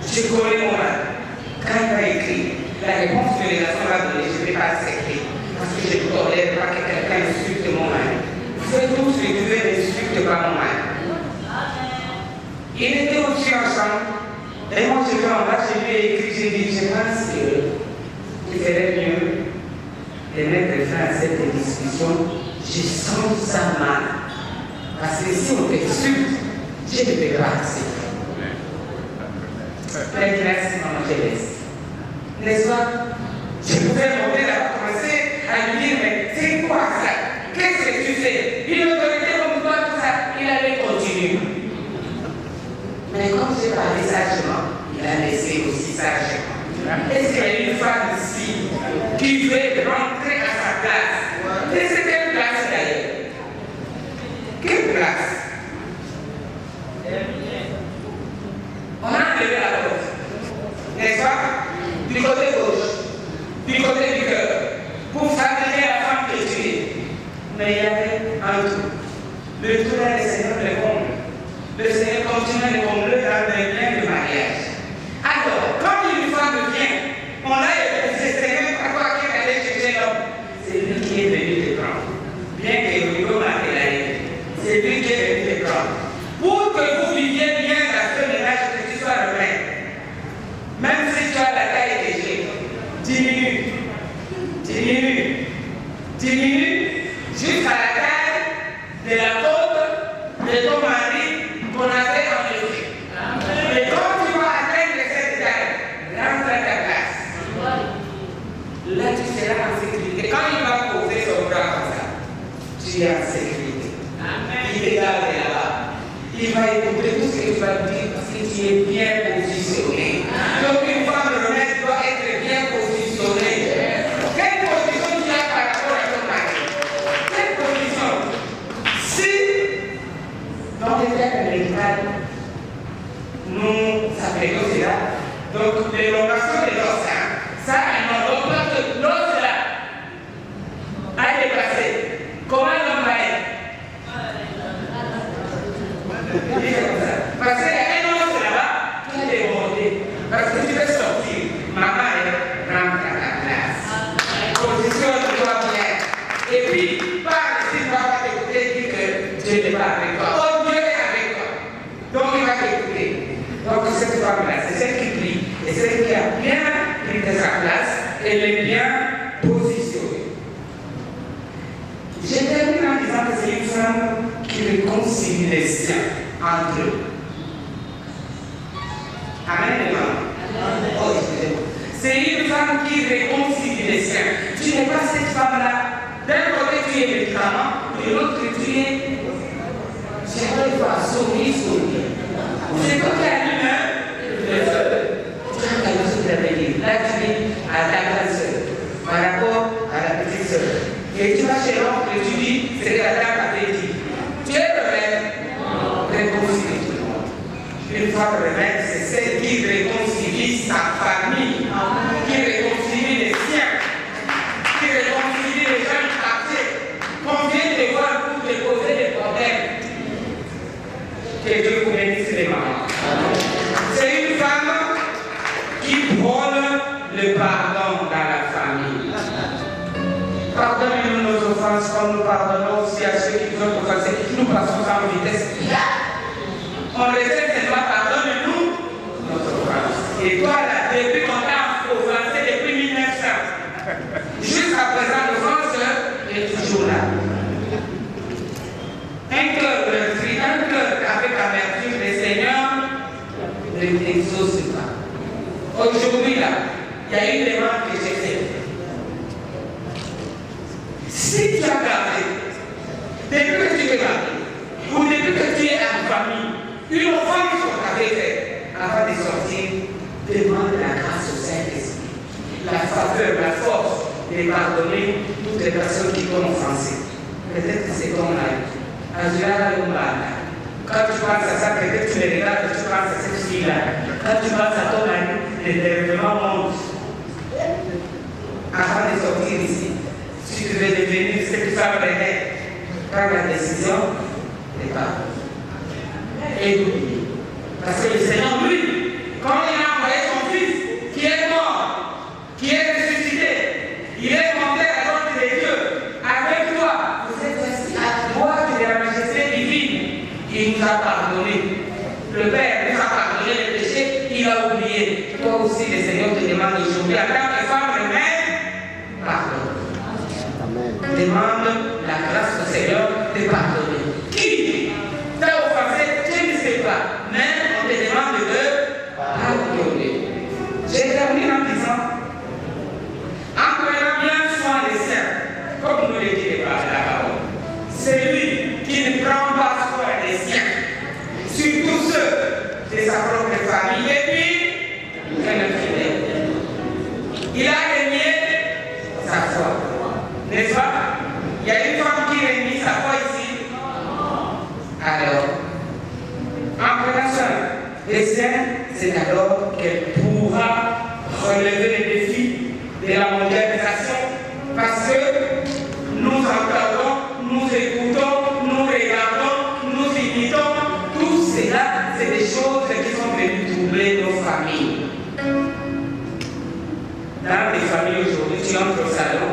je connais mon mari. Quand il va écrire, la réponse que les garçons vont donner, je ne vais pas accepter. Parce que je ne tolère pas que quelqu'un insulte mon mari. Fais tout ce que tu veux, n'insulte pas mon mari. Il était au-dessus ensemble. Et moi, je vais en bas, je lui ai écrit, j'ai dit, je pense qu'il serait mieux de mettre fin à cette discussion. Je sens ça mal. Parce que si on t'insulte, je ne peux pas accepter. Merci, maman, je laisse. N'est-ce pas? Je pouvais monter là-bas, commencer à lui dire, mais c'est quoi ça? Qu'est-ce que tu fais? Une autorité comme toi, tout ça, il allait continuer. Mais comme j'ai parlé sagement, il a laissé aussi sagement. Est-ce qu'il y a une femme ici qui veut rentrer à sa place? Et c'est quelle place d'ailleurs? Quelle place? On a levé la porte, n'est-ce pas? Du côté gauche, du côté du cœur, pour fabriquer la femme que tu es. Mais il y avait un tout. Le tout là, le Seigneur le comble. Le Seigneur continue à le combler dans les biens de mariage. Alors, quand une femme vient, on a épousé, c'est même pas toi qui allait chercher l'homme. C'est lui qui est venu te prendre. Bien que le niveau matériel, c'est lui qui est venu te prendre. Pour que vous viviez bien dans ce ménage, que tu sois le maître. Même si tu as la taille légère, diminue, diminue, diminue, jusqu'à la taille de la côte de ton mari qu'on avait en effet. Et quand tu vas atteindre cette taille, rentre à ta place. Là, tu seras en sécurité. Quand il va poser son bras comme ça, tu es en sécurité. Il te garde là-bas. Il va écouter tout ce que tu vas dire parce que tu es bien positionné. Donc une femme honnête doit être bien positionnée. Quelle position tu as par rapport à ton mari? Quelle position? Si dans les termes médicaux, nous appelons cela, donc l'élongation de l'os, ça n'englobe pas que l'os là a dépassé. Comment l'homme va être? Parce qu'il y a un autre là-bas qui est démonté. Parce que tu veux sortir. Maman, rentre à ta place. Positionne-toi bien. Et puis, pas si tu vas t'écouter, dis que Dieu n'est pas avec toi. Oh, Dieu est avec toi. Donc, il va t'écouter. Donc, cette femme-là, c'est celle qui prie. Et celle qui a bien pris de sa place. Elle est bien positionnée. Je termine en disant que c'est une femme qui réconcilie les siens entre eux. Amen. Oh, excusez-moi. C'est une femme qui réconcilie les siens. Tu n'es pas cette femme-là. D'un côté, tu es médicament, de l'autre, tu es. J'aimerais voir sourire. C'est toi qui as l'humeur, le feu. Tu as quelque chose à dire. Là, tu es à ta grande sœur, par rapport à la petite sœur. Et tu vas chez l'oncle et tu dis, c'est la dame qui t'a dit. Tu es le maître. Réconcilie tout le monde. Une fois que le maître, c'est celle qui réconcilie sa famille, qui réconcilie les siens, qui réconcilie les gens du quartier, qu'on vient de voir pour te poser des problèmes. Que Dieu vous bénisse les mamans. C'est une femme qui prône le pardon dans la famille. Pardonnez-nous nos offenses comme nous pardonnons aussi à ceux qui nous ont offensés. Nous passons en vitesse. On réserve seulement pardonne-nous nos offenses. Et toi là, depuis qu'on t'a offensé depuis 1900, jusqu'à présent, l'offense est toujours là. Un cœur meurtri, un cœur avec amertume, le Seigneur ne t'exauce pas. Aujourd'hui là, il y a une demande que j'ai faite. Si tu as gardé, depuis que tu es marié, ou depuis que tu es en famille, une offense qu'on t'avait faite, avant de sortir, demande la grâce au Saint-Esprit, la faveur, la force de pardonner toutes les personnes qui t'ont offensé. Peut-être que c'est comme là. Quand tu penses à ça, peut-être tu les regardes et tu penses à cette fille-là. Quand tu penses à ton mari, l'énervement monte. Avant de sortir ici, si tu veux devenir cette femme honnête, prends la décision et pas. Et n'oublie. Parce que le Seigneur, lui, quand il a envoyé son Fils, qui est mort, qui est ressuscité, il est monté à droite des dieux, avec toi, vous êtes assis à droite de la majesté divine. Il nous a pardonné. Le Père nous a pardonné les péchés, il a oublié. Toi aussi, le Seigneur te demande aujourd'hui, en tant que femme humaine, pardon. Demande la grâce au Seigneur de pardonner. Qui t'a offensé, je ne sais pas. Mais on te demande de pardonner. J'ai terminé en disant, en prenant bien soin des saints, comme nous le dit la parole, c'est lui qui ne prend pas soin des siens, surtout ceux de sa propre famille, et puis un infidèle. Il a gagné sa foi. N'est-ce pas? Il y a une femme qui réunit sa foi ici. Alors, en prenant soin des siens, c'est alors qu'elle pourra relever les défis de la mondialisation. Parce que nous entendons, nous écoutons, nous regardons, nous imitons. Tout cela, c'est des choses qui sont venues troubler nos familles. Dans les familles aujourd'hui, tu entres au salon.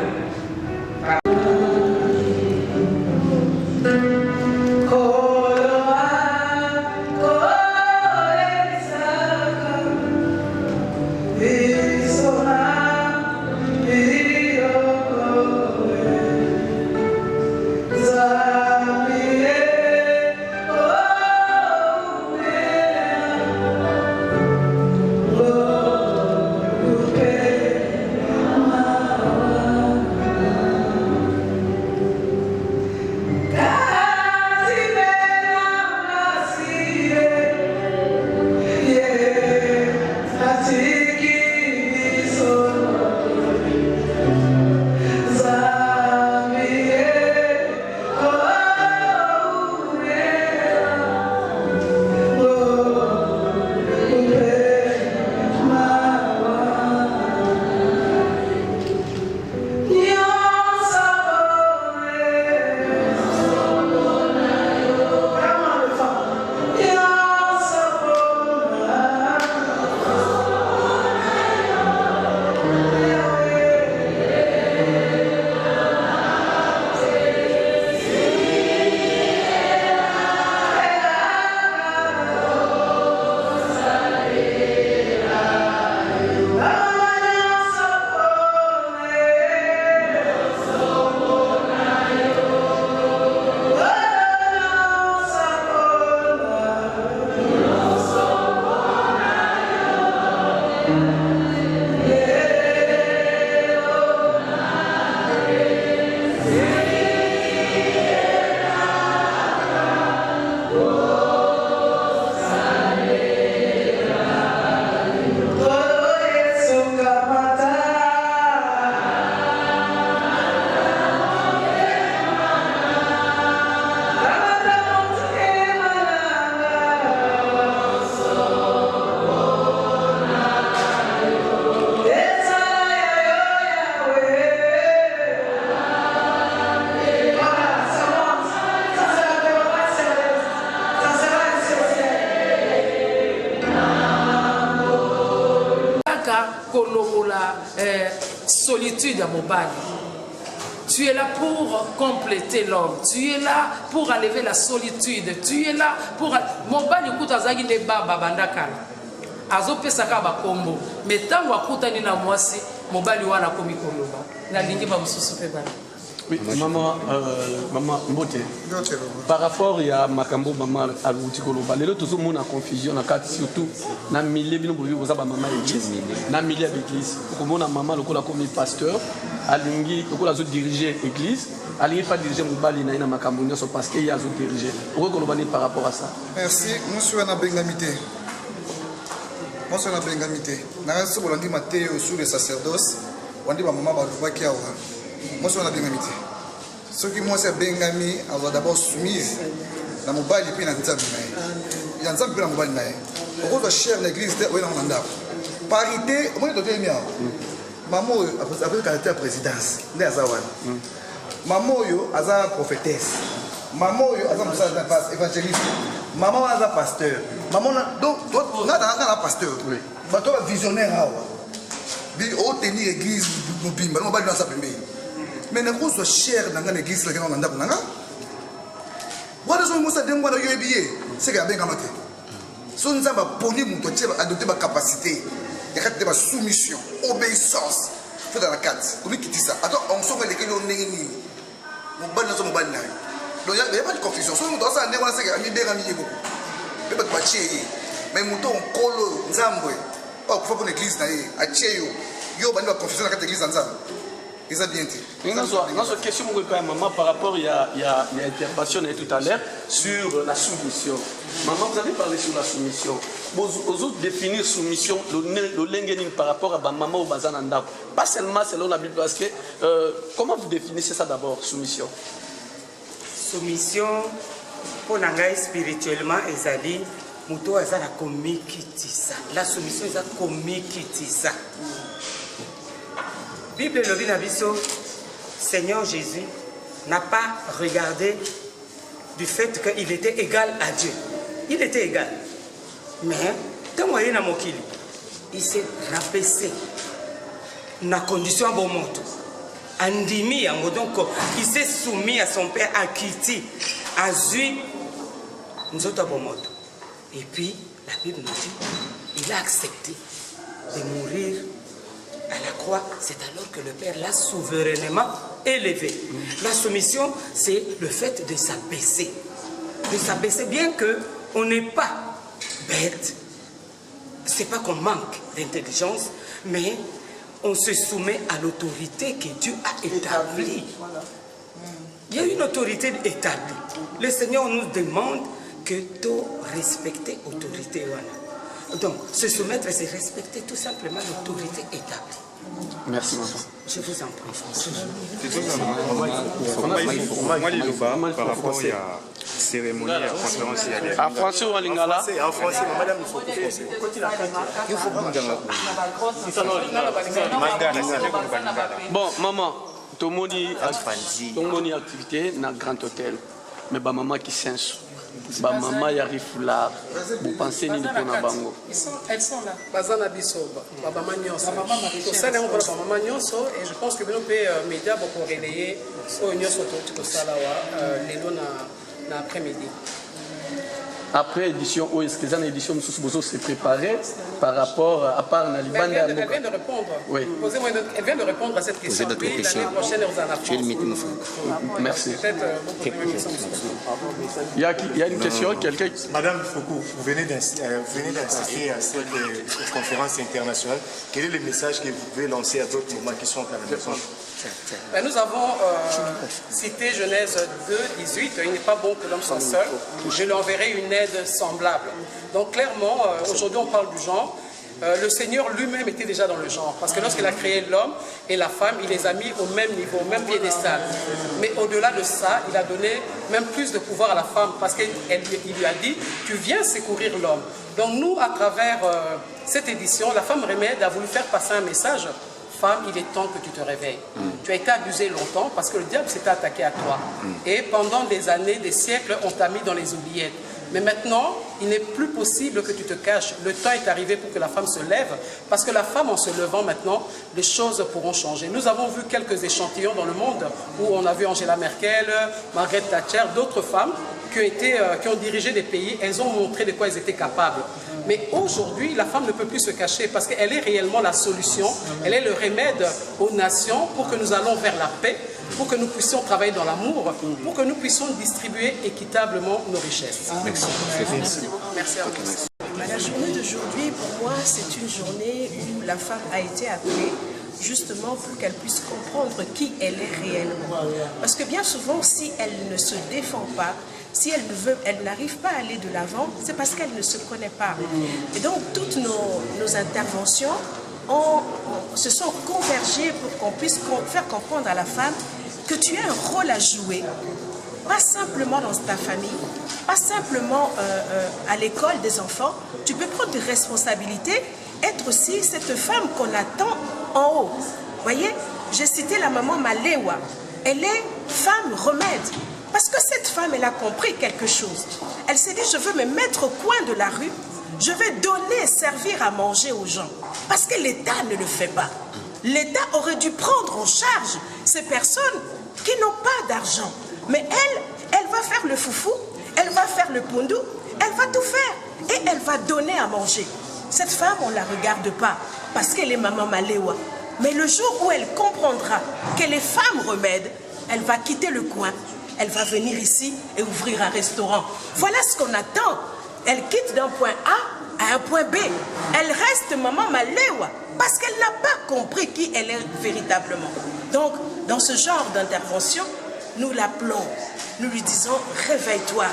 Solitude à Mobali. Tu es là pour compléter l'homme. Tu es là pour enlever la solitude. Tu es là pour... Mobali kuta zagi ne baba bandakala. Azo pesa ka ba kombo. Mais tango akuta ni na mwasi, Mobali wana komi koloba. Na lingi ba mususu pe bana. Oui, maman Mbote. Par rapport à Makambo, maman Alouti Koloba, les autres ont une confusion, surtout dans le milieu de maman l'église, dans le milieu de l'église. Comme on a maman, le comme pasteur, Alingi, le a dirigé l'église, Alingi pas diriger Mobali na Makambo parce qu'il y a dirigé. Pourquoi Koloba par rapport à ça? Merci, monsieur Anna Bengamité. Monsieur Anna Bengamité. Dans ce dit Mathéo sous le sacerdoce, on dit maman Balouba qui a. Moi, je suis bien amitié. Ce qui moi, c'est bien ami, avoir d'abord soumise dans mon bail et puis dans le temps. Il y a un temps dans mon bail. Pourquoi doit cher l'église de Ouénan-Landa? Parité, moi, je dois dire, maman, après, quand elle était à la présidence, elle est à Zawan. Maman, elle est prophétesse. maman évangéliste, maman est pasteur, maman donc on a pasteur, bato ba visionnaire awa, bi o tenir église mobimba, on va dans sa première. Mais ne soit cher dans l'église là on anda kunanga. Voilà ce que ça demande à yobier, c'est qu'il y a bien kamate. Son nzamba poni muto tsheba adopter ba capacité, il y a des soumission, obéissance. Faut dans la carte. Comment qui dit ça? Attends, on sent que les gens n'ont ni. Mon ban dans son ban là. Donc il n'y a pas de confusion. Si on doit ça, on a c'est que bien ami beaucoup. Mais pas de bâcher. Mais mon ton colo nzambwe. Oh, faut qu'on église là. A tcheyo. Yo ban la confusion dans la église nzambwe. Ils ont bien dit. Dans cette question, maman, par rapport, il y a intervention tout à l'heure sur la soumission. Maman, vous avez parlé sur la soumission. Vous autres définir soumission, le lengening par rapport à maman ou bazananda. Pas seulement selon la Bible, parce que comment vous définissez ça d'abord, soumission? Soumission, pour l'anglais spirituellement, ezali, muto ezala komikitisa. La soumission ezala komikitisa. Bible le Binabiso, Seigneur Jésus n'a pas regardé du fait qu'il était égal à Dieu. Il était égal. Mais, tant il s'est rabaissé dans la condition de bon monde. Andimi, donc, il s'est soumis à son père, à Kiti, à Zui, nous autres bon monde. Et puis, la Bible nous dit, il a accepté de mourir à la croix, c'est alors que le Père l'a souverainement élevé. La soumission, c'est le fait de s'abaisser. De s'abaisser, bien qu'on n'est pas bête, c'est pas qu'on manque d'intelligence, mais on se soumet à l'autorité que Dieu a établie. Il y a une autorité établie. Le Seigneur nous demande que de respecter l'autorité. Donc, se soumettre, c'est respecter tout simplement l'autorité établie. Merci, maman. Je vous en prie. Moi, par rapport à la cérémonie, à la conférence, il y a en français ou en lingala? En français, madame, il faut français. Il faut bon, maman, tout le monde a activité dans le grand hôtel. Mais ma maman qui s'insou. Ba maman yari foulard. Vous pensez ni pour na bango? Elles sont là. Bazana bisoba. Ba maman nyonso. Tout ça là on voit ba maman nyonso et je pense que nous peut média pour relayer so nyonso to sala wa lelo na après-midi. Après édition, où est-ce que les éditions nous se préparer par rapport à part na libanda? Elle vient de répondre. Oui. Elle vient de répondre à cette question. Oui, l'année prochaine elle vous en apprend. Merci. Il y a une question, quelqu'un. Madame Foucault, vous venez d'assister à cette conférence internationale. Quel est le message que vous pouvez lancer à d'autres moments qui sont à la maison? Nous avons cité Genèse 2, 18, il n'est pas bon que l'homme soit seul, je lui enverrai une aide semblable. Donc clairement, aujourd'hui on parle du genre, le Seigneur lui-même était déjà dans le genre, parce que lorsqu'il a créé l'homme et la femme, il les a mis au même niveau, au même piédestal. Mais au-delà de ça, il a donné même plus de pouvoir à la femme, parce qu'il lui a dit, tu viens secourir l'homme. Donc nous, à travers cette édition, la femme Remède a voulu faire passer un message. Femme, il est temps que tu te réveilles. Tu as été abusée longtemps parce que le diable s'était attaqué à toi. Et pendant des années, des siècles, on t'a mis dans les oubliettes. Mais maintenant, il n'est plus possible que tu te caches. Le temps est arrivé pour que la femme se lève, parce que la femme, en se levant maintenant, les choses pourront changer. Nous avons vu quelques échantillons dans le monde où on a vu Angela Merkel, Margaret Thatcher, d'autres femmes qui ont dirigé des pays. Elles ont montré de quoi elles étaient capables. Mais aujourd'hui, la femme ne peut plus se cacher parce qu'elle est réellement la solution. Elle est le remède aux nations pour que nous allons vers la paix, pour que nous puissions travailler dans l'amour, pour que nous puissions distribuer équitablement nos richesses. Merci. Merci à vous. La journée d'aujourd'hui, pour moi, c'est une journée où la femme a été appelée justement pour qu'elle puisse comprendre qui elle est réellement. Parce que bien souvent, si elle ne se défend pas, si elle n'arrive pas à aller de l'avant, c'est parce qu'elle ne se connaît pas. Et donc, toutes nos interventions se sont convergées pour qu'on puisse faire comprendre à la femme que tu as un rôle à jouer, pas simplement dans ta famille, pas simplement à l'école des enfants. Tu peux prendre des responsabilités, être aussi cette femme qu'on attend en haut. Vous voyez, j'ai cité la maman Malewa. Elle est femme remède. Parce que cette femme, elle a compris quelque chose. Elle s'est dit, je veux me mettre au coin de la rue, je vais donner, servir à manger aux gens. Parce que l'État ne le fait pas. L'État aurait dû prendre en charge ces personnes qui n'ont pas d'argent. Mais elle va faire le foufou, elle va faire le pondou, elle va tout faire. Et elle va donner à manger. Cette femme, on ne la regarde pas parce qu'elle est maman Malewa. Mais le jour où elle comprendra qu'elle est femme remède, elle va quitter le coin, elle va venir ici et ouvrir un restaurant. Voilà ce qu'on attend. Elle quitte d'un point A à un point B. Elle reste maman Malewa parce qu'elle n'a pas compris qui elle est véritablement. Donc, dans ce genre d'intervention, nous l'appelons, nous lui disons, réveille-toi,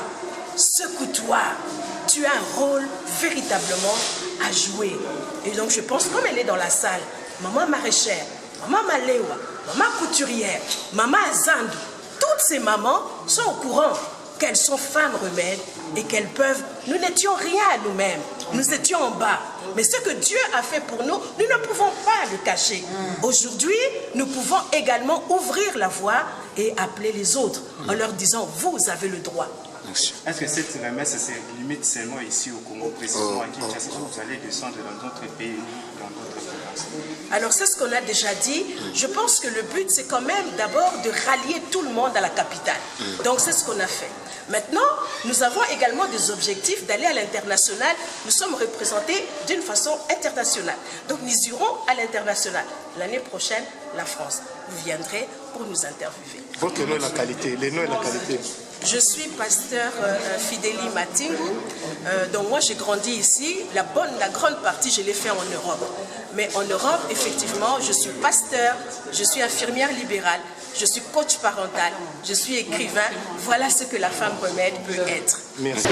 secoue-toi, tu as un rôle véritablement à jouer. Et donc je pense, comme elle est dans la salle, maman maraîchère, maman Malewa, maman couturière, maman Azandou, toutes ces mamans sont au courant qu'elles sont femmes remèdes et qu'elles peuvent... Nous n'étions rien à nous-mêmes, nous étions en bas. Mais ce que Dieu a fait pour nous, nous ne pouvons pas le cacher. Aujourd'hui, nous pouvons également ouvrir la voie et appeler les autres en leur disant, vous avez le droit. Est-ce que cette remesse se limite seulement ici au Congo, précisément à Kinshasa, ou vous allez descendre dans d'autres pays, dans d'autres provinces? Alors c'est ce qu'on a déjà dit. Je pense que le but c'est quand même d'abord de rallier tout le monde à la capitale. Donc c'est ce qu'on a fait. Maintenant, nous avons également des objectifs d'aller à l'international. Nous sommes représentés d'une façon internationale. Donc nous irons à l'international. L'année prochaine, la France. Vous viendrez pour nous interviewer. Votre nom et la qualité, les noms et la qualité. Je suis pasteur Fidélie Matingu. Donc moi j'ai grandi ici. La grande partie je l'ai fait en Europe. Mais en Europe, effectivement, je suis pasteur, je suis infirmière libérale, je suis coach parental, je suis écrivain. Voilà ce que la femme remède peut être. Merci.